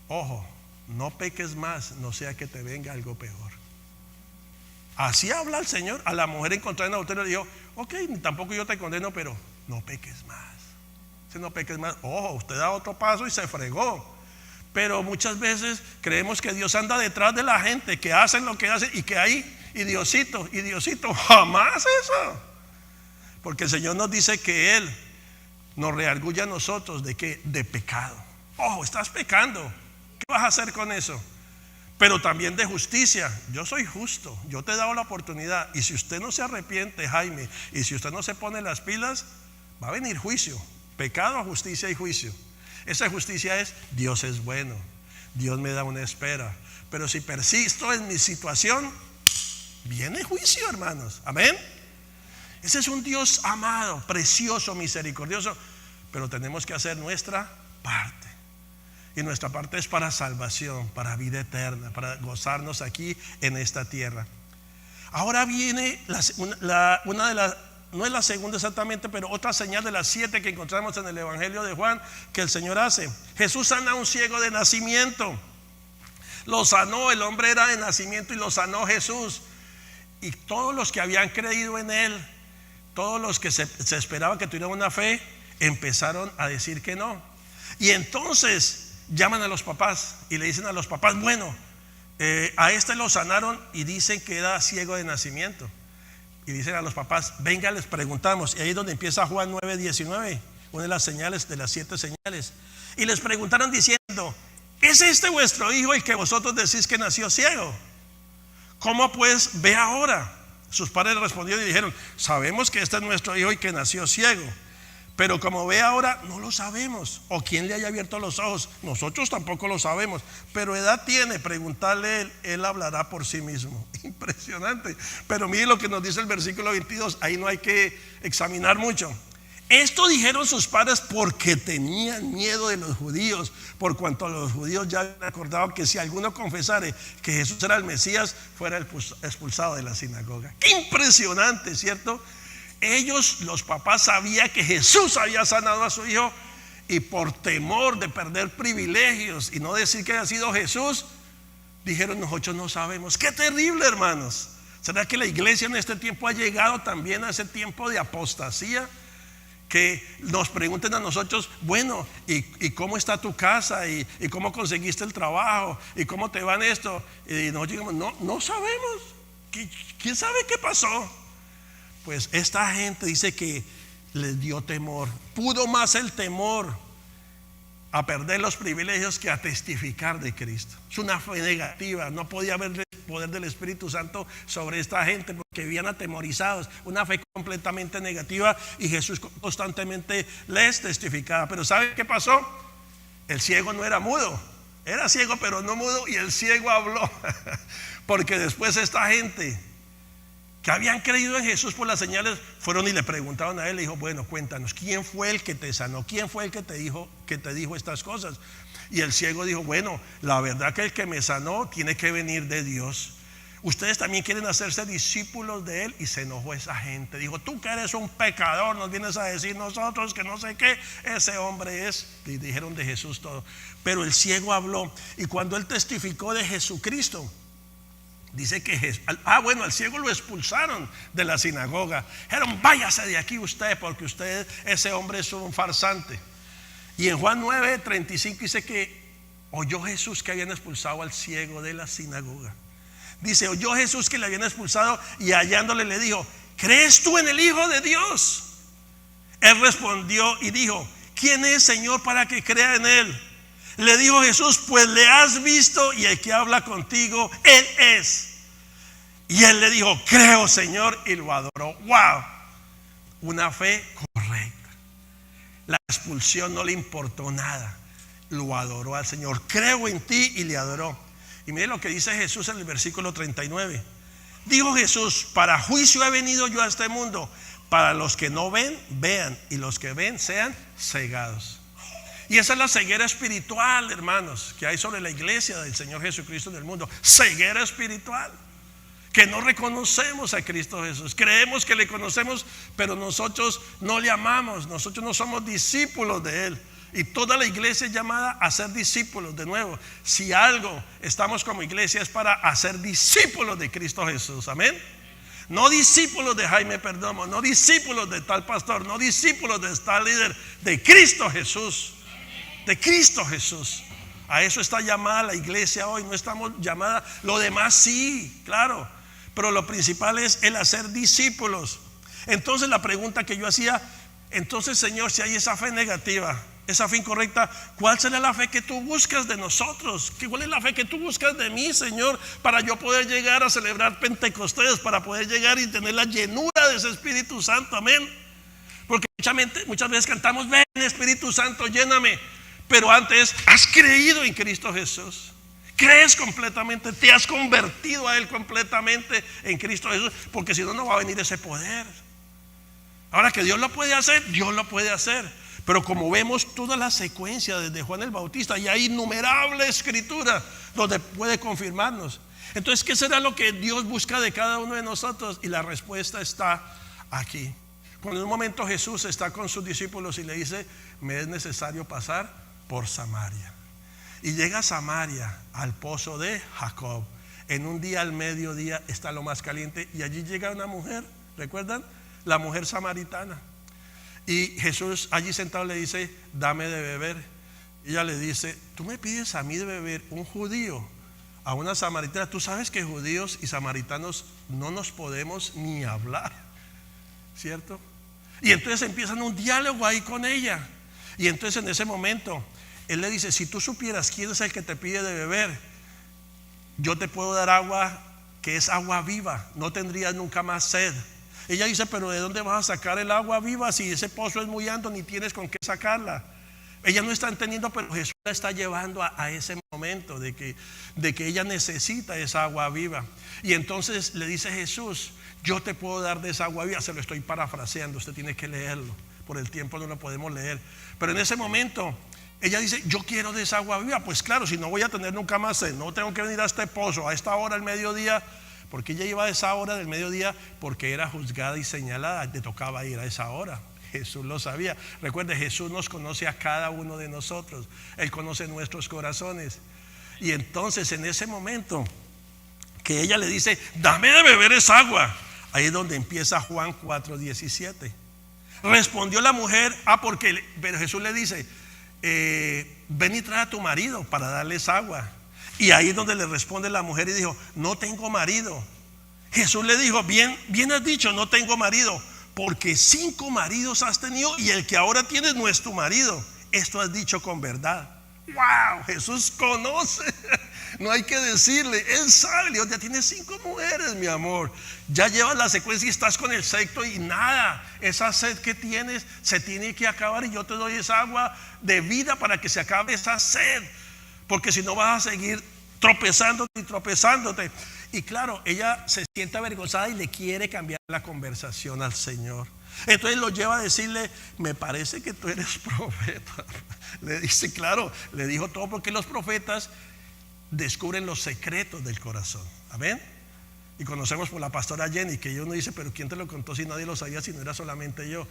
ojo, no peques más, no sea que te venga algo peor. Así habla el Señor. A la mujer encontrada en adulterio le dijo: ok, tampoco yo te condeno, pero no peques más. Si no peques más, ojo, usted da otro paso y se fregó. Pero muchas veces creemos que Dios anda detrás de la gente que hacen lo que hacen y que ahí, y Diosito, jamás eso. Porque el Señor nos dice que Él nos redarguye a nosotros de que de pecado. Ojo, estás pecando, ¿qué vas a hacer con eso? Pero también de justicia. Yo soy justo, yo te he dado la oportunidad, y si usted no se arrepiente, Jaime, y si usted no se pone las pilas, va a venir juicio. Pecado, justicia y juicio. Esa justicia es: Dios es bueno, Dios me da una espera. Pero si persisto en mi situación, viene juicio, hermanos. Amén. Ese es un Dios amado, precioso, misericordioso. Pero tenemos que hacer nuestra parte. Y nuestra parte es para salvación, para vida eterna, para gozarnos aquí en esta tierra. Ahora viene una de las, no es la segunda exactamente, pero otra señal de las 7 que encontramos en el Evangelio de Juan, que el Señor hace. Jesús sana a un ciego de nacimiento. Lo sanó, el hombre era de nacimiento y lo sanó Jesús. Y todos los que habían creído en Él, todos los que se esperaba que tuvieran una fe, empezaron a decir que no. Y entonces llaman a los papás y le dicen a los papás: bueno, a este lo sanaron y dicen que era ciego de nacimiento. Y dicen a los papás: venga, les preguntamos. Y ahí es donde empieza Juan 9:19, una de las señales, de las 7 señales. Y les preguntaron diciendo: ¿es este vuestro hijo el que vosotros decís que nació ciego? ¿Cómo pues ve ahora? Sus padres respondieron y dijeron: sabemos que este es nuestro hijo y que nació ciego, pero como ve ahora, no lo sabemos. O quién le haya abierto los ojos, nosotros tampoco lo sabemos. Pero edad tiene, preguntarle él hablará por sí mismo. Impresionante. Pero mire lo que nos dice el versículo 22. Ahí no hay que examinar mucho. Esto dijeron sus padres porque tenían miedo de los judíos, por cuanto los judíos ya habían acordado que si alguno confesare que Jesús era el Mesías, fuera expulsado de la sinagoga. Qué impresionante, ¿cierto? Ellos, los papás, sabían que Jesús había sanado a su hijo, y por temor de perder privilegios y no decir que haya sido Jesús, dijeron: nosotros no sabemos. Qué terrible, hermanos. ¿Será que la iglesia en este tiempo ha llegado también a ese tiempo de apostasía? Que nos pregunten a nosotros: bueno, ¿y cómo está tu casa? ¿Y cómo conseguiste el trabajo? ¿Y cómo te va en esto? Y nosotros digamos: no sabemos. ¿Quién sabe qué pasó? Pues esta gente dice que les dio temor. Pudo más el temor a perder los privilegios que a testificar de Cristo. Es una fe negativa. No podía haber el poder del Espíritu Santo sobre esta gente porque vivían atemorizados. Una fe completamente negativa, y Jesús constantemente les testificaba. Pero ¿sabe qué pasó? El ciego no era mudo. Era ciego pero no mudo, y el ciego habló. Porque después esta gente que habían creído en Jesús por las señales fueron y le preguntaron a él. Le dijo: bueno, cuéntanos, ¿quién fue el que te sanó? ¿Quién fue el que te dijo estas cosas? Y el ciego dijo: bueno, la verdad que el que me sanó tiene que venir de Dios. Ustedes también quieren hacerse discípulos de él. Y se enojó esa gente. Dijo: tú que eres un pecador, nos vienes a decir nosotros que no sé qué. Ese hombre es. Y dijeron de Jesús todo. Pero el ciego habló, y cuando él testificó de Jesucristo, dice que bueno, al ciego lo expulsaron de la sinagoga. Dijeron: váyase de aquí usted, porque usted, ese hombre, es un farsante. Y en Juan 9:35 dice que oyó Jesús que habían expulsado al ciego de la sinagoga. Dice: oyó Jesús que le habían expulsado, y hallándole le dijo: ¿crees tú en el Hijo de Dios? Él respondió y dijo: ¿quién es, Señor, para que crea en él? Le dijo Jesús: pues le has visto, y el que habla contigo, él es. Y él le dijo: creo, Señor, y lo adoró. Wow, una fe correcta. La expulsión no le importó nada, lo adoró al Señor. Creo en ti, y le adoró. Y mire lo que dice Jesús en el versículo 39. Dijo Jesús: para juicio he venido yo a este mundo, para los que no ven, vean, y los que ven sean cegados. Y esa es la ceguera espiritual, hermanos, que hay sobre la iglesia del Señor Jesucristo en el mundo. Ceguera espiritual, que no reconocemos a Cristo Jesús. Creemos que le conocemos, pero nosotros no le amamos. Nosotros no somos discípulos de Él. Y toda la iglesia es llamada a ser discípulos. De nuevo, si algo estamos como iglesia es para hacer discípulos de Cristo Jesús. Amén. No discípulos de Jaime Perdomo, no discípulos de tal pastor, no discípulos de tal líder, de Cristo Jesús. De Cristo Jesús. A eso está llamada la iglesia hoy. No estamos llamadas, lo demás sí, claro, pero lo principal es el hacer discípulos. Entonces la pregunta que yo hacía, entonces Señor, si hay esa fe negativa, esa fe incorrecta, ¿cuál será la fe que tú buscas de nosotros? ¿Cuál es la fe que tú buscas de mí, Señor, para yo poder llegar a celebrar Pentecostés, para poder llegar y tener la llenura de ese Espíritu Santo? Amén. Porque muchas veces cantamos, ven Espíritu Santo, lléname. Pero antes, ¿has creído en Cristo Jesús? ¿Crees completamente? ¿Te has convertido a Él completamente en Cristo Jesús? Porque si no, no va a venir ese poder. Ahora que Dios lo puede hacer, Dios lo puede hacer. Pero como vemos toda la secuencia desde Juan el Bautista, y hay innumerable escritura donde puede confirmarnos. Entonces, ¿qué será lo que Dios busca de cada uno de nosotros? Y la respuesta está aquí. Cuando en un momento Jesús está con sus discípulos y le dice, me es necesario pasar por Samaria. Y llega a Samaria, al pozo de Jacob. En un día al mediodía está lo más caliente, y allí llega una mujer, ¿recuerdan? La mujer samaritana. Y Jesús allí sentado le dice, dame de beber. Y ella le dice, tú me pides a mí de beber, un judío, a una samaritana. Tú sabes que judíos y samaritanos no nos podemos ni hablar, ¿cierto? Y entonces empiezan un diálogo ahí con ella. Y entonces en ese momento él le dice, si tú supieras quién es el que te pide de beber, yo te puedo dar agua que es agua viva, no tendrías nunca más sed. Ella dice, pero ¿de dónde vas a sacar el agua viva si ese pozo es muy hondo, ni tienes con qué sacarla? Ella no está entendiendo, pero Jesús la está llevando a ese momento de que ella necesita esa agua viva. Y entonces le dice Jesús, yo te puedo dar de esa agua viva. Se lo estoy parafraseando, usted tiene que leerlo, por el tiempo no lo podemos leer. Pero en ese momento ella dice, yo quiero de esa agua viva. Pues claro, si no voy a tener nunca más sed, no tengo que venir a este pozo a esta hora al mediodía. Porque ella iba a esa hora del mediodía porque era juzgada y señalada, le tocaba ir a esa hora. Jesús lo sabía. Recuerde, Jesús nos conoce a cada uno de nosotros. Él conoce nuestros corazones. Y entonces en ese momento que ella le dice, dame de beber esa agua, ahí es donde empieza Juan 4:17. Respondió la mujer, pero Jesús le dice, ven y trae a tu marido para darles agua. Y ahí es donde le responde la mujer y dijo, no tengo marido. Jesús le dijo, bien has dicho, no tengo marido, porque 5 maridos has tenido y el que ahora tienes no es tu marido. Esto has dicho con verdad. Wow, Jesús conoce. No hay que decirle, Él sabe. Dios, ya tienes 5 mujeres, mi amor. Ya llevas la secuencia y estás con el sexto y nada. Esa sed que tienes se tiene que acabar y yo te doy esa agua de vida para que se acabe esa sed. Porque si no vas a seguir tropezándote y tropezándote. Y claro, ella se siente avergonzada y le quiere cambiar la conversación al Señor. Entonces lo lleva a decirle, me parece que tú eres profeta. Le dice, claro, le dijo todo porque los profetas descubren los secretos del corazón. Amén. Y conocemos por la pastora Jenny que uno dice, pero ¿quién te lo contó si nadie lo sabía, si no era solamente yo?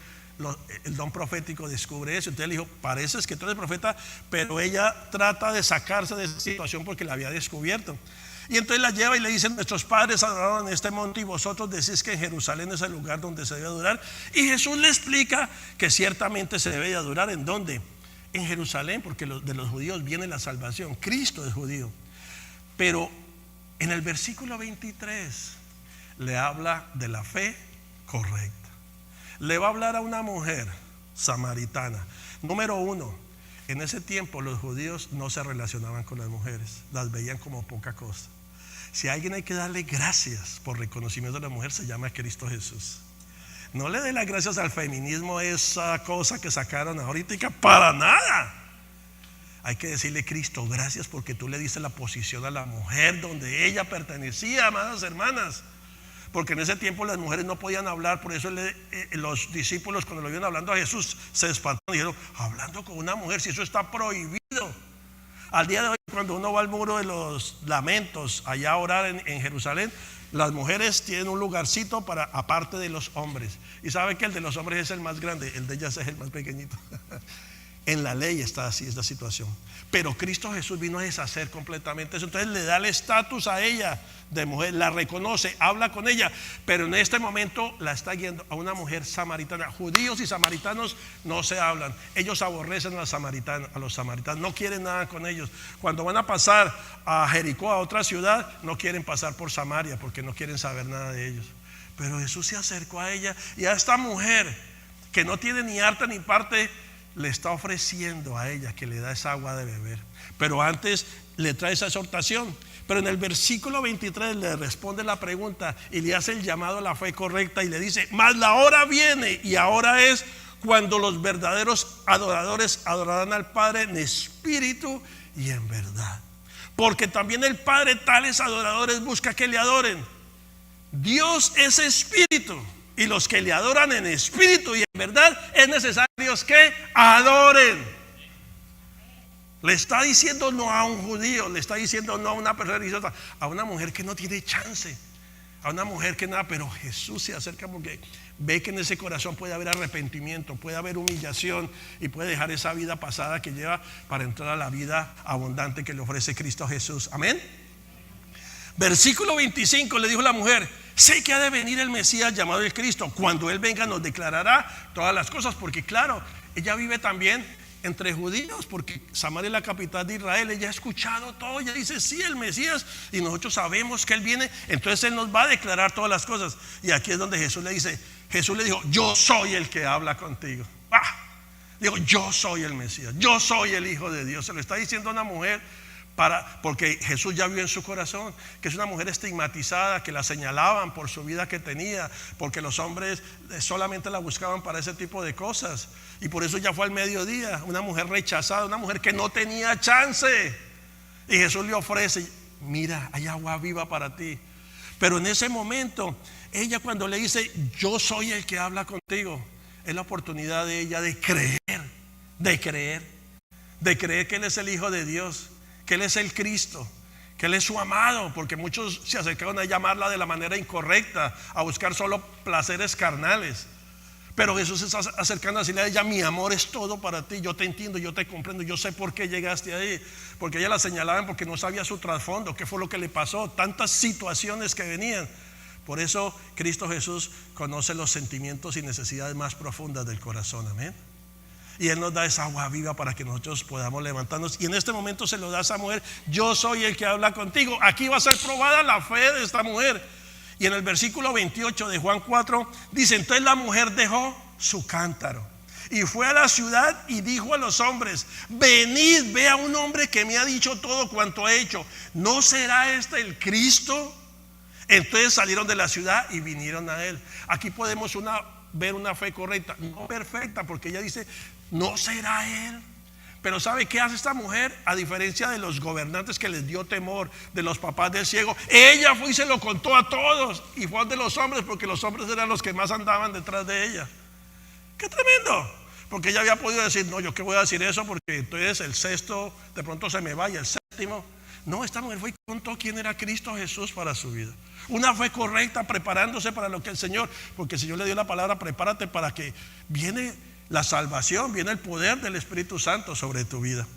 El don profético descubre eso. Entonces le dijo, pareces que tú eres profeta, pero ella trata de sacarse de esa situación porque la había descubierto. Y entonces la lleva y le dice, nuestros padres adoraron en este monte y vosotros decís que en Jerusalén es el lugar donde se debe adorar. Y Jesús le explica que ciertamente se debe adorar. ¿En dónde? En Jerusalén, porque de los judíos viene la salvación. Cristo es judío. Pero en el versículo 23 le habla de la fe correcta. Le va a hablar a una mujer samaritana. Número 1, en ese tiempo los judíos no se relacionaban con las mujeres, las veían como poca cosa. Si a alguien hay que darle gracias por reconocimiento de la mujer, se llama Cristo Jesús. No le dé las gracias al feminismo, esa cosa que sacaron ahorita, para nada. Hay que decirle, Cristo, gracias porque tú le diste la posición a la mujer donde ella pertenecía, amadas hermanas. Porque en ese tiempo las mujeres no podían hablar. Por eso los discípulos, cuando lo vieron hablando a Jesús, se espantaron y dijeron, hablando con una mujer, si eso está prohibido. Al día de hoy, cuando uno va al muro de los lamentos allá a orar en Jerusalén, las mujeres tienen un lugarcito aparte de los hombres. Y sabe que el de los hombres es el más grande, el de ellas es el más pequeñito. En la ley está así, es la situación. Pero Cristo Jesús vino a deshacer completamente eso. Entonces le da el estatus a ella de mujer, la reconoce, habla con ella. Pero en este momento la está guiando a una mujer samaritana. Judíos y samaritanos no se hablan. Ellos aborrecen a los samaritanos, no quieren nada con ellos. Cuando van a pasar a Jericó, a otra ciudad, no quieren pasar por Samaria porque no quieren saber nada de ellos. Pero Jesús se acercó a ella y a esta mujer que no tiene ni harta ni parte, le está ofreciendo a ella que le da esa agua de beber. Pero antes le trae esa exhortación. Pero en el versículo 23 le responde la pregunta y le hace el llamado a la fe correcta y le dice: mas la hora viene y ahora es cuando los verdaderos adoradores adorarán al Padre en espíritu y en verdad. Porque también el Padre tales adoradores busca que le adoren. Dios es espíritu, y los que le adoran en espíritu y en verdad es necesario que adoren. Le está diciendo no a un judío, le está diciendo no a una persona religiosa, a una mujer que no tiene chance, a una mujer que nada. Pero Jesús se acerca porque ve que en ese corazón puede haber arrepentimiento, puede haber humillación y puede dejar esa vida pasada que lleva para entrar a la vida abundante que le ofrece Cristo Jesús. Amén. Versículo 25, le dijo la mujer: sé que ha de venir el Mesías llamado el Cristo. Cuando Él venga nos declarará todas las cosas. Porque claro, ella vive también entre judíos, porque Samaria es la capital de Israel. Ella ha escuchado todo, ella dice: sí, el Mesías, y nosotros sabemos que Él viene, entonces Él nos va a declarar todas las cosas. Y aquí es donde Jesús le dijo: yo soy el que habla contigo. Digo, yo soy el Mesías, yo soy el Hijo de Dios. Se lo está diciendo a una mujer porque Jesús ya vio en su corazón que es una mujer estigmatizada, que la señalaban por su vida que tenía, porque los hombres solamente la buscaban para ese tipo de cosas. Y por eso ya fue al mediodía, una mujer rechazada, una mujer que no tenía chance. Y Jesús le ofrece: mira, hay agua viva para ti. Pero en ese momento, ella cuando le dice: yo soy el que habla contigo, es la oportunidad de ella de creer que Él es el Hijo de Dios, que Él es el Cristo, que Él es su amado. Porque muchos se acercaron a llamarla de la manera incorrecta, a buscar solo placeres carnales. Pero Jesús se está acercando a decirle a ella: mi amor es todo para ti, yo te entiendo, yo te comprendo, yo sé por qué llegaste ahí. Porque ella la señalaban porque no sabía su trasfondo, qué fue lo que le pasó, tantas situaciones que venían. Por eso Cristo Jesús conoce los sentimientos y necesidades más profundas del corazón. Amén. Y Él nos da esa agua viva para que nosotros podamos levantarnos. Y en este momento se lo da a esa mujer: yo soy el que habla contigo. Aquí va a ser probada la fe de esta mujer. Y en el versículo 28 de Juan 4 dice: entonces la mujer dejó su cántaro y fue a la ciudad y dijo a los hombres: venid, ve a un hombre que me ha dicho todo cuanto ha hecho. ¿No será este el Cristo? Entonces salieron de la ciudad y vinieron a Él. Aquí podemos ver una fe correcta, no perfecta, porque ella dice: no será Él. Pero ¿sabe qué hace esta mujer? A diferencia de los gobernantes que les dio temor, de los papás del ciego, ella fue y se lo contó a todos. Y fue de los hombres, porque los hombres eran los que más andaban detrás de ella. ¡Qué tremendo! Porque ella había podido decir: no, yo qué voy a decir eso, porque entonces el sexto de pronto se me vaya, el séptimo. No, esta mujer fue y contó quién era Cristo Jesús para su vida. Una fe correcta, preparándose para lo que el Señor, porque el Señor le dio la palabra: prepárate, para que viene la salvación, viene el poder del Espíritu Santo sobre tu vida.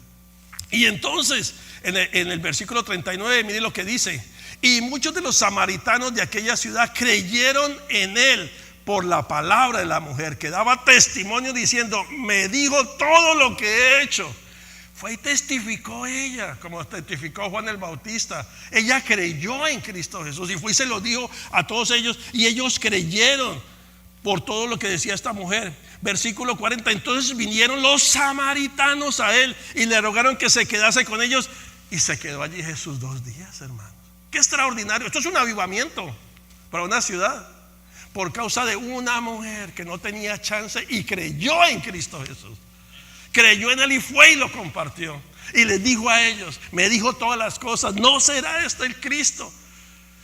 Y entonces en el versículo 39, mire lo que dice: y muchos de los samaritanos de aquella ciudad creyeron en Él por la palabra de la mujer, que daba testimonio diciendo: me dijo todo lo que he hecho. Fue y testificó ella, como testificó Juan el Bautista. Ella creyó en Cristo Jesús y fue y se lo dijo a todos ellos, y ellos creyeron por todo lo que decía esta mujer. Versículo 40, entonces vinieron los samaritanos a Él y le rogaron que se quedase con ellos, y se quedó allí Jesús 2 días, hermanos. Qué extraordinario. Esto es un avivamiento para una ciudad, por causa de una mujer que no tenía chance y creyó en Cristo Jesús. Creyó en Él y fue y lo compartió. Y les dijo a ellos: me dijo todas las cosas, ¿no será este el Cristo?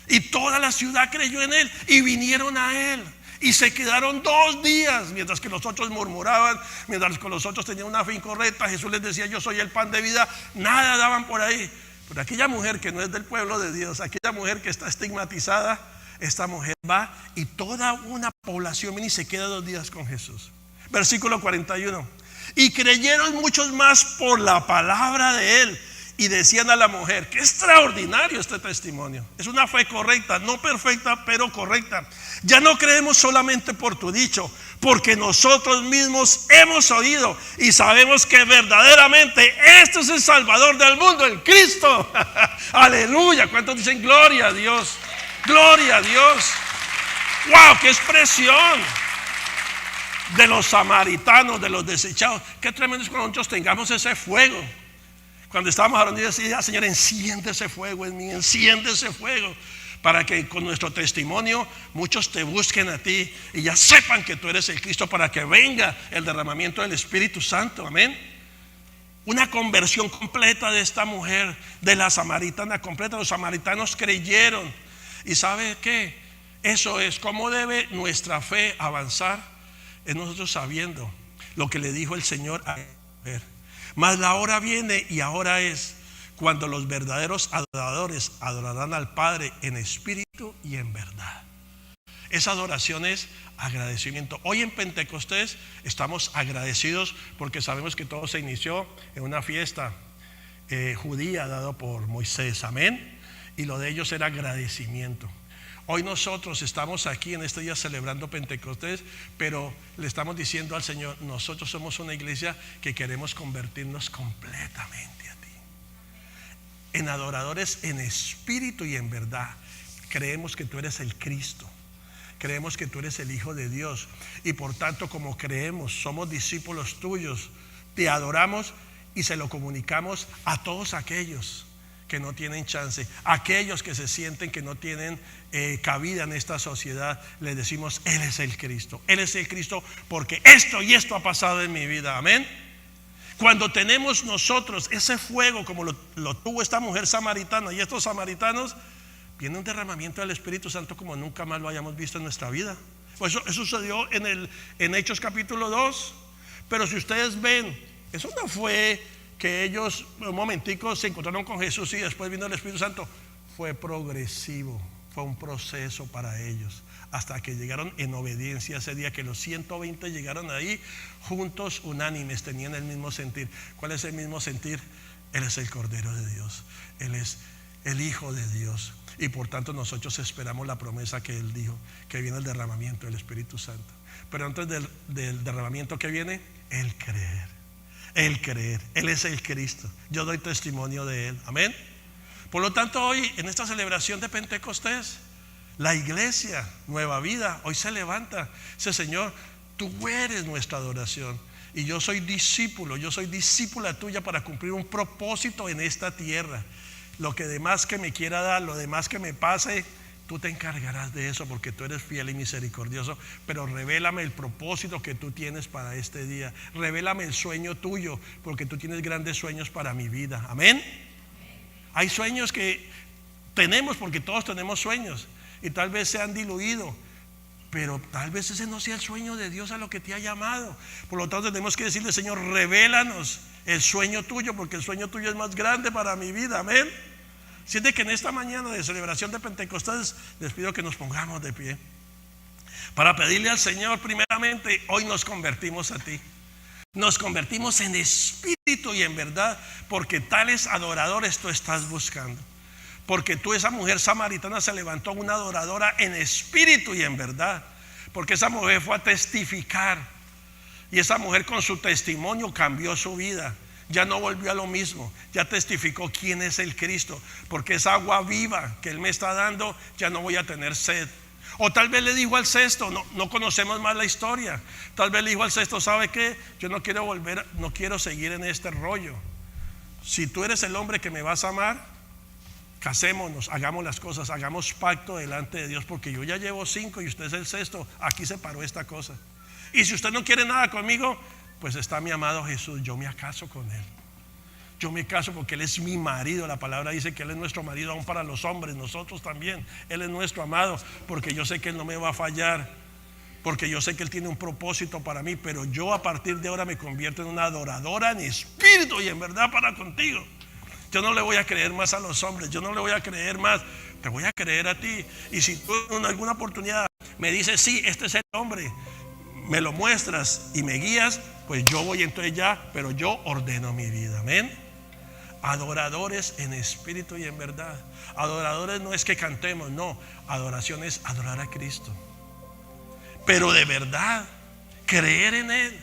Y toda la ciudad creyó en Él y vinieron a Él. Y se quedaron 2 días, mientras que los otros murmuraban, mientras que los otros tenían una fe incorrecta. Jesús les decía: yo soy el pan de vida. Nada daban por ahí. Pero aquella mujer que no es del pueblo de Dios, aquella mujer que está estigmatizada, esta mujer va y toda una población viene y se queda 2 días con Jesús. Versículo 41. Y creyeron muchos más por la palabra de él. Y decían a la mujer: qué extraordinario este testimonio. Es una fe correcta, no perfecta, pero correcta. Ya no creemos solamente por tu dicho, porque nosotros mismos hemos oído y sabemos que verdaderamente este es el Salvador del mundo, el Cristo. Aleluya. ¿Cuántos dicen gloria a Dios? Gloria a Dios. Wow, qué expresión de los samaritanos, de los desechados. Qué tremendo es cuando nosotros tengamos ese fuego. Cuando estábamos hablando y decía: Señor, enciende ese fuego en mí, enciende ese fuego, para que con nuestro testimonio muchos te busquen a ti y ya sepan que tú eres el Cristo, para que venga el derramamiento del Espíritu Santo. Amén. Una conversión completa de esta mujer, de la samaritana completa. Los samaritanos creyeron. ¿Y sabe qué? Eso es cómo debe nuestra fe avanzar, en nosotros sabiendo lo que le dijo el Señor a la mujer. Mas la hora viene y ahora es, cuando los verdaderos adoradores adorarán al Padre en espíritu y en verdad. Esa adoración es agradecimiento. Hoy en Pentecostés estamos agradecidos porque sabemos que todo se inició en una fiesta judía dado por Moisés. Amén. Y lo de ellos era agradecimiento. Hoy nosotros estamos aquí en este día celebrando Pentecostés, pero le estamos diciendo al Señor: nosotros somos una iglesia que queremos convertirnos completamente a ti, en adoradores en espíritu y en verdad. Creemos que tú eres el Cristo, creemos que tú eres el Hijo de Dios, y por tanto, como creemos, somos discípulos tuyos, te adoramos y se lo comunicamos a todos aquellos que no tienen chance, aquellos que se sienten que no tienen cabida en esta sociedad. Les decimos: Él es el Cristo, Él es el Cristo, porque esto y esto ha pasado en mi vida. Amén. Cuando tenemos nosotros ese fuego como lo tuvo esta mujer samaritana y estos samaritanos, viene un derramamiento del Espíritu Santo como nunca más lo hayamos visto en nuestra vida. Pues eso sucedió en Hechos capítulo 2. Pero si ustedes ven, eso no fue que ellos un momentico se encontraron con Jesús y después vino el Espíritu Santo. Fue progresivo, fue un proceso para ellos, hasta que llegaron en obediencia ese día, que los 120 llegaron ahí juntos, unánimes, tenían el mismo sentir. ¿Cuál es el mismo sentir? Él es el Cordero de Dios, Él es el Hijo de Dios, y por tanto nosotros esperamos la promesa que Él dijo, que viene el derramamiento del Espíritu Santo. Pero antes del derramamiento, que viene el creer. El creer, Él es el Cristo. Yo doy testimonio de Él. Amén. Por lo tanto, hoy en esta celebración de Pentecostés, la iglesia Nueva Vida hoy se levanta. Dice: Señor, tú eres nuestra adoración, y yo soy discípulo, yo soy discípula tuya para cumplir un propósito en esta tierra. Lo que demás que me quiera dar, lo demás que me pase, tú te encargarás de eso, porque tú eres fiel y misericordioso. Pero revélame el propósito que tú tienes para este día. Revélame el sueño tuyo, porque tú tienes grandes sueños para mi vida. Amén. Hay sueños que tenemos, porque todos tenemos sueños, y tal vez se han diluido, pero tal vez ese no sea el sueño de Dios a lo que te ha llamado. Por lo tanto, tenemos que decirle: Señor, revélanos el sueño tuyo, porque el sueño tuyo es más grande para mi vida. Amén. Siente que en esta mañana de celebración de Pentecostés les pido que nos pongamos de pie para pedirle al Señor. Primeramente, hoy nos convertimos a ti, nos convertimos en espíritu y en verdad, porque tales adoradores tú estás buscando. Porque tú, esa mujer samaritana, se levantó una adoradora en espíritu y en verdad, porque esa mujer fue a testificar, y esa mujer con su testimonio cambió su vida. Ya no volvió a lo mismo, ya testificó quién es el Cristo, porque esa agua viva que Él me está dando, ya no voy a tener sed. O tal vez le dijo al cesto, no conocemos más la historia, tal vez le dijo al cesto: ¿sabe qué? Yo no quiero volver, no quiero seguir en este rollo. Si tú eres el hombre que me vas a amar, casémonos, hagamos las cosas, hagamos pacto delante de Dios, porque yo ya llevo 5 y usted es el sexto. Aquí se paró esta cosa. Y si usted no quiere nada conmigo, pues está mi amado Jesús, yo me caso con Él. Yo me caso porque Él es mi marido. La palabra dice que Él es nuestro marido aún para los hombres, nosotros también. Él es nuestro amado, porque yo sé que Él no me va a fallar, porque yo sé que Él tiene un propósito para mí. Pero yo a partir de ahora me convierto en una adoradora en espíritu y en verdad para contigo. Yo no le voy a creer más a los hombres, yo no le voy a creer más, te voy a creer a ti. Y si tú en alguna oportunidad me dices: sí, este es el hombre, me lo muestras y me guías, pues yo voy entonces ya, pero yo ordeno mi vida. Amén. Adoradores en espíritu y en verdad. Adoradores no es que cantemos, no. Adoración es adorar a Cristo, pero de verdad, creer en Él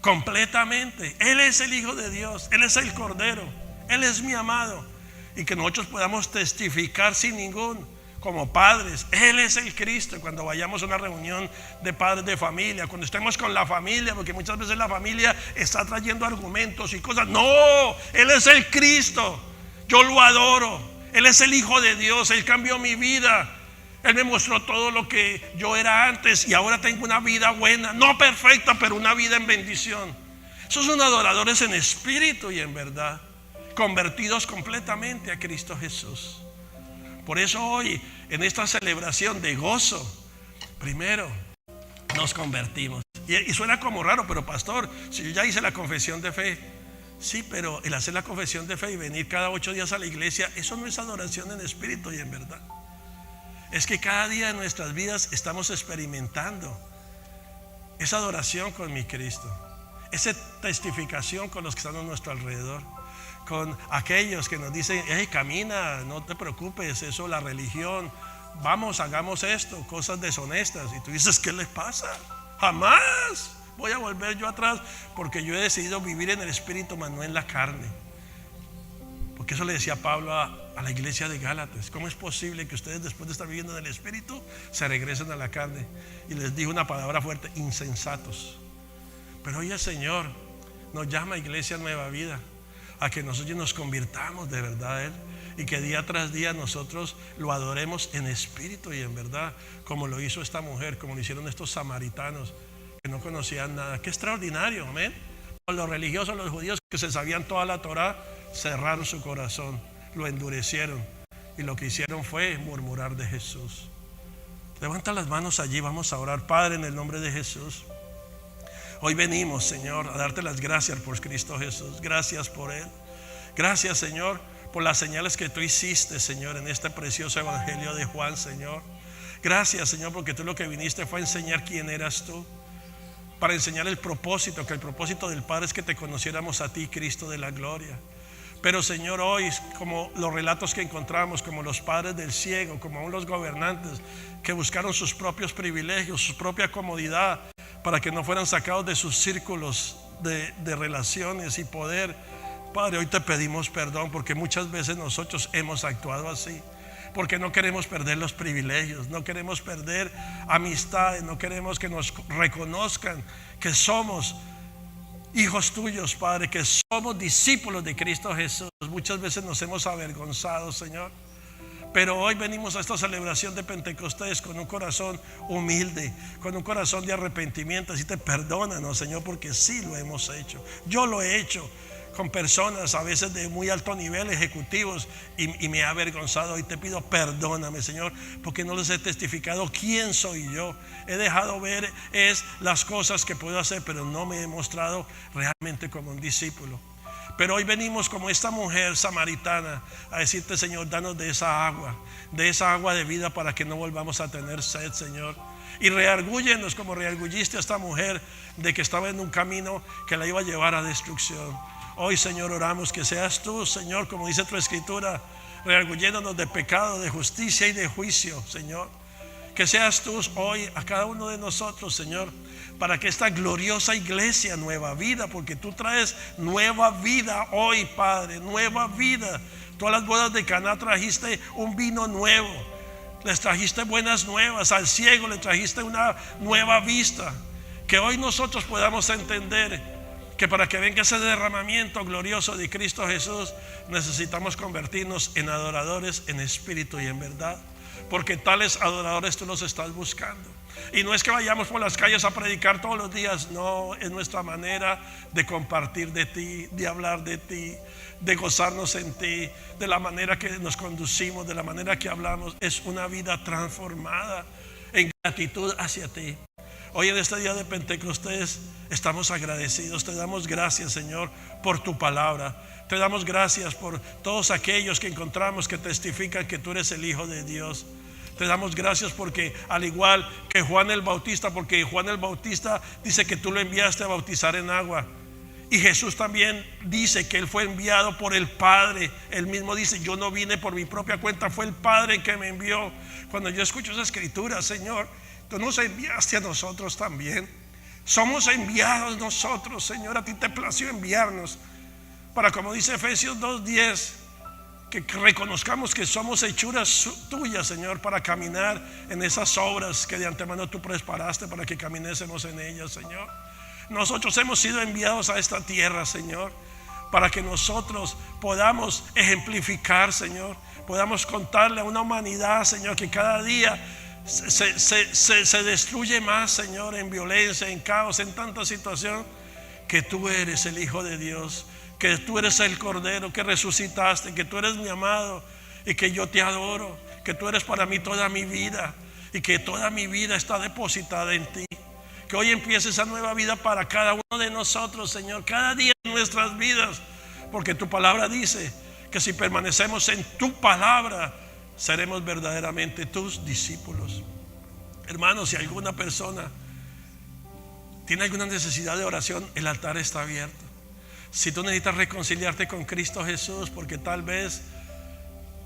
completamente. Él es el Hijo de Dios, Él es el Cordero, Él es mi amado. Y que nosotros podamos testificar sin ningún, como padres, Él es el Cristo. Cuando vayamos a una reunión de padres de familia, cuando estemos con la familia, porque muchas veces la familia está trayendo argumentos y cosas. No, Él es el Cristo, yo lo adoro. Él es el Hijo de Dios, Él cambió mi vida. Él me mostró todo lo que yo era antes y ahora tengo una vida buena, no perfecta, pero una vida en bendición. Esos son adoradores en espíritu y en verdad, convertidos completamente a Cristo Jesús. Por eso hoy, en esta celebración de gozo, primero nos convertimos. Y suena como raro, pero pastor, si yo ya hice la confesión de fe. Sí, pero el hacer la confesión de fe y venir cada 8 días a la iglesia, eso no es adoración en espíritu y en verdad. Es que cada día de nuestras vidas estamos experimentando esa adoración con mi Cristo, esa testificación con los que están a nuestro alrededor, con aquellos que nos dicen: hey, camina, no te preocupes, eso, la religión, vamos, hagamos esto, cosas deshonestas. Y tú dices: ¿qué les pasa? Jamás voy a volver yo atrás, porque yo he decidido vivir en el espíritu, mas no en la carne. Porque eso le decía Pablo a la iglesia de Gálatas: ¿cómo es posible que ustedes, después de estar viviendo en el espíritu, se regresen a la carne? Y les dijo una palabra fuerte: insensatos. Pero hoy el Señor nos llama a Iglesia Nueva Vida a que nosotros nos convirtamos de verdad a Él, y que día tras día nosotros lo adoremos en espíritu y en verdad, como lo hizo esta mujer, como lo hicieron estos samaritanos que no conocían nada. Qué extraordinario, amén. Los religiosos, los judíos que se sabían toda la Torá, cerraron su corazón, lo endurecieron, y lo que hicieron fue murmurar de Jesús. Levanta las manos allí, vamos a orar. Padre, en el nombre de Jesús, hoy venimos, Señor, a darte las gracias por Cristo Jesús. Gracias por Él. Gracias, Señor, por las señales que tú hiciste, Señor, en este precioso evangelio de Juan, Señor. Gracias, Señor, porque tú lo que viniste fue a enseñar quién eras tú, para enseñar el propósito, que el propósito del Padre es que te conociéramos a ti, Cristo de la gloria. Pero, Señor, hoy, como los relatos que encontramos, como los padres del ciego, como aún los gobernantes que buscaron sus propios privilegios, su propia comodidad, para que no fueran sacados de sus círculos de relaciones y poder. Padre, hoy te pedimos perdón, porque muchas veces nosotros hemos actuado así, porque no queremos perder los privilegios, no queremos perder amistades, no queremos que nos reconozcan que somos hijos tuyos, Padre, que somos discípulos de Cristo Jesús. Muchas veces nos hemos avergonzado, Señor, pero hoy venimos a esta celebración de Pentecostés con un corazón humilde, con un corazón de arrepentimiento. Así te perdónanos, Señor, porque sí lo hemos hecho. Yo lo he hecho con personas a veces de muy alto nivel, ejecutivos, y me ha avergonzado. Y te pido perdóname, Señor, porque no les he testificado quién soy yo. He dejado ver las cosas que puedo hacer, pero no me he mostrado realmente como un discípulo. Pero hoy venimos como esta mujer samaritana a decirte: Señor, danos de esa agua de vida, para que no volvamos a tener sed, Señor. Y reargúyenos como reargulliste a esta mujer de que estaba en un camino que la iba a llevar a destrucción. Hoy, Señor, oramos que seas tú, Señor, como dice tu escritura, reargulléndonos de pecado, de justicia y de juicio, Señor. Que seas tú hoy a cada uno de nosotros, Señor, para que esta gloriosa iglesia Nueva Vida, porque tú traes nueva vida hoy, Padre, nueva vida. Todas las bodas de Caná trajiste un vino nuevo, les trajiste buenas nuevas, al ciego le trajiste una nueva vista. Que hoy nosotros podamos entender que para que venga ese derramamiento glorioso de Cristo Jesús, necesitamos convertirnos en adoradores en espíritu y en verdad, porque tales adoradores tú los estás buscando. Y no es que vayamos por las calles a predicar todos los días, no, es nuestra manera de compartir de ti, de hablar de ti, de gozarnos en ti, de la manera que nos conducimos, de la manera que hablamos. Es una vida transformada en gratitud hacia ti. Hoy en este día de Pentecostés estamos agradecidos. Te damos gracias, Señor, por tu palabra. Te damos gracias por todos aquellos que encontramos que testifican que tú eres el Hijo de Dios. Te damos gracias porque al igual que Juan el Bautista, porque Juan el Bautista dice que tú lo enviaste a bautizar en agua. Y Jesús también dice que Él fue enviado por el Padre. Él mismo dice, yo no vine por mi propia cuenta, fue el Padre que me envió. Cuando yo escucho esa escritura, Señor, tú nos enviaste a nosotros también. Somos enviados nosotros, Señor. A ti te plació enviarnos para, como dice Efesios 2:10, que reconozcamos que somos hechuras tuyas, Señor, para caminar en esas obras que de antemano tú preparaste para que caminésemos en ellas, Señor. Nosotros hemos sido enviados a esta tierra, Señor, para que nosotros podamos ejemplificar, Señor, podamos contarle a una humanidad, Señor, que cada día se destruye más, Señor, en violencia, en caos, en tanta situación, que tú eres el Hijo de Dios, que tú eres el Cordero que resucitaste, que tú eres mi amado y que yo te adoro, que tú eres para mí toda mi vida y que toda mi vida está depositada en ti. Que hoy empiece esa nueva vida para cada uno de nosotros, Señor, cada día de nuestras vidas, porque tu palabra dice que si permanecemos en tu palabra, seremos verdaderamente tus discípulos. Hermanos, si alguna persona tiene alguna necesidad de oración, el altar está abierto. Si tú necesitas reconciliarte con Cristo Jesús, porque tal vez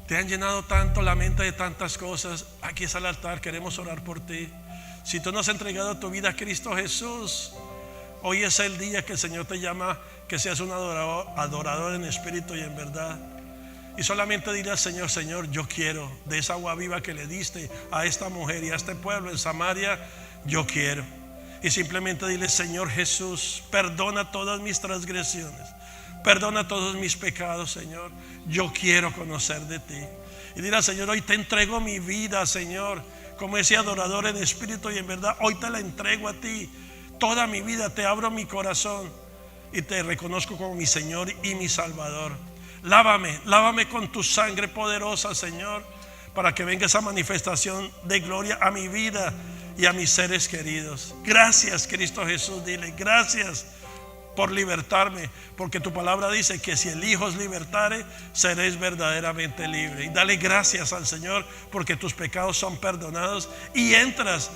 te han llenado tanto la mente de tantas cosas, aquí es el altar, queremos orar por ti. Si tú no has entregado tu vida a Cristo Jesús, hoy es el día que el Señor te llama que seas un adorador en espíritu y en verdad. Y solamente dile al Señor, Señor, yo quiero de esa agua viva que le diste a esta mujer y a este pueblo en Samaria, yo quiero. Y simplemente dile, Señor Jesús, perdona todas mis transgresiones, perdona todos mis pecados, Señor. Yo quiero conocer de ti. Y dile al Señor, hoy te entrego mi vida, Señor, como ese adorador en espíritu y en verdad. Hoy te la entrego a ti, toda mi vida, te abro mi corazón y te reconozco como mi Señor y mi Salvador. Lávame con tu sangre poderosa, Señor, para que venga esa manifestación de gloria a mi vida y a mis seres queridos. Gracias, Cristo Jesús, dile, gracias por libertarme, porque tu palabra dice que si el Hijo os libertare, seréis verdaderamente libres. Y dale gracias al Señor porque tus pecados son perdonados y entras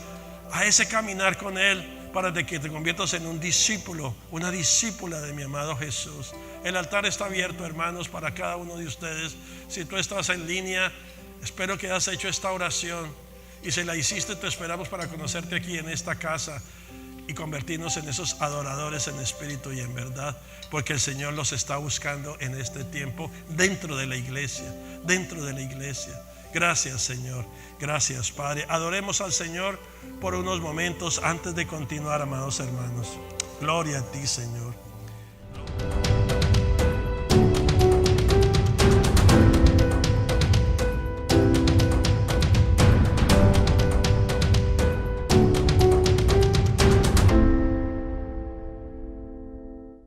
a ese caminar con Él para que te conviertas en un discípulo, una discípula de mi amado Jesús. El altar está abierto, hermanos, para cada uno de ustedes. Si tú estás en línea, espero que hayas hecho esta oración, y si la hiciste, te esperamos para conocerte aquí en esta casa y convertirnos en esos adoradores en espíritu y en verdad, porque el Señor los está buscando en este tiempo dentro de la iglesia, Gracias, Señor, gracias, Padre. Adoremos al Señor por unos momentos antes de continuar, amados hermanos. Gloria a ti, Señor.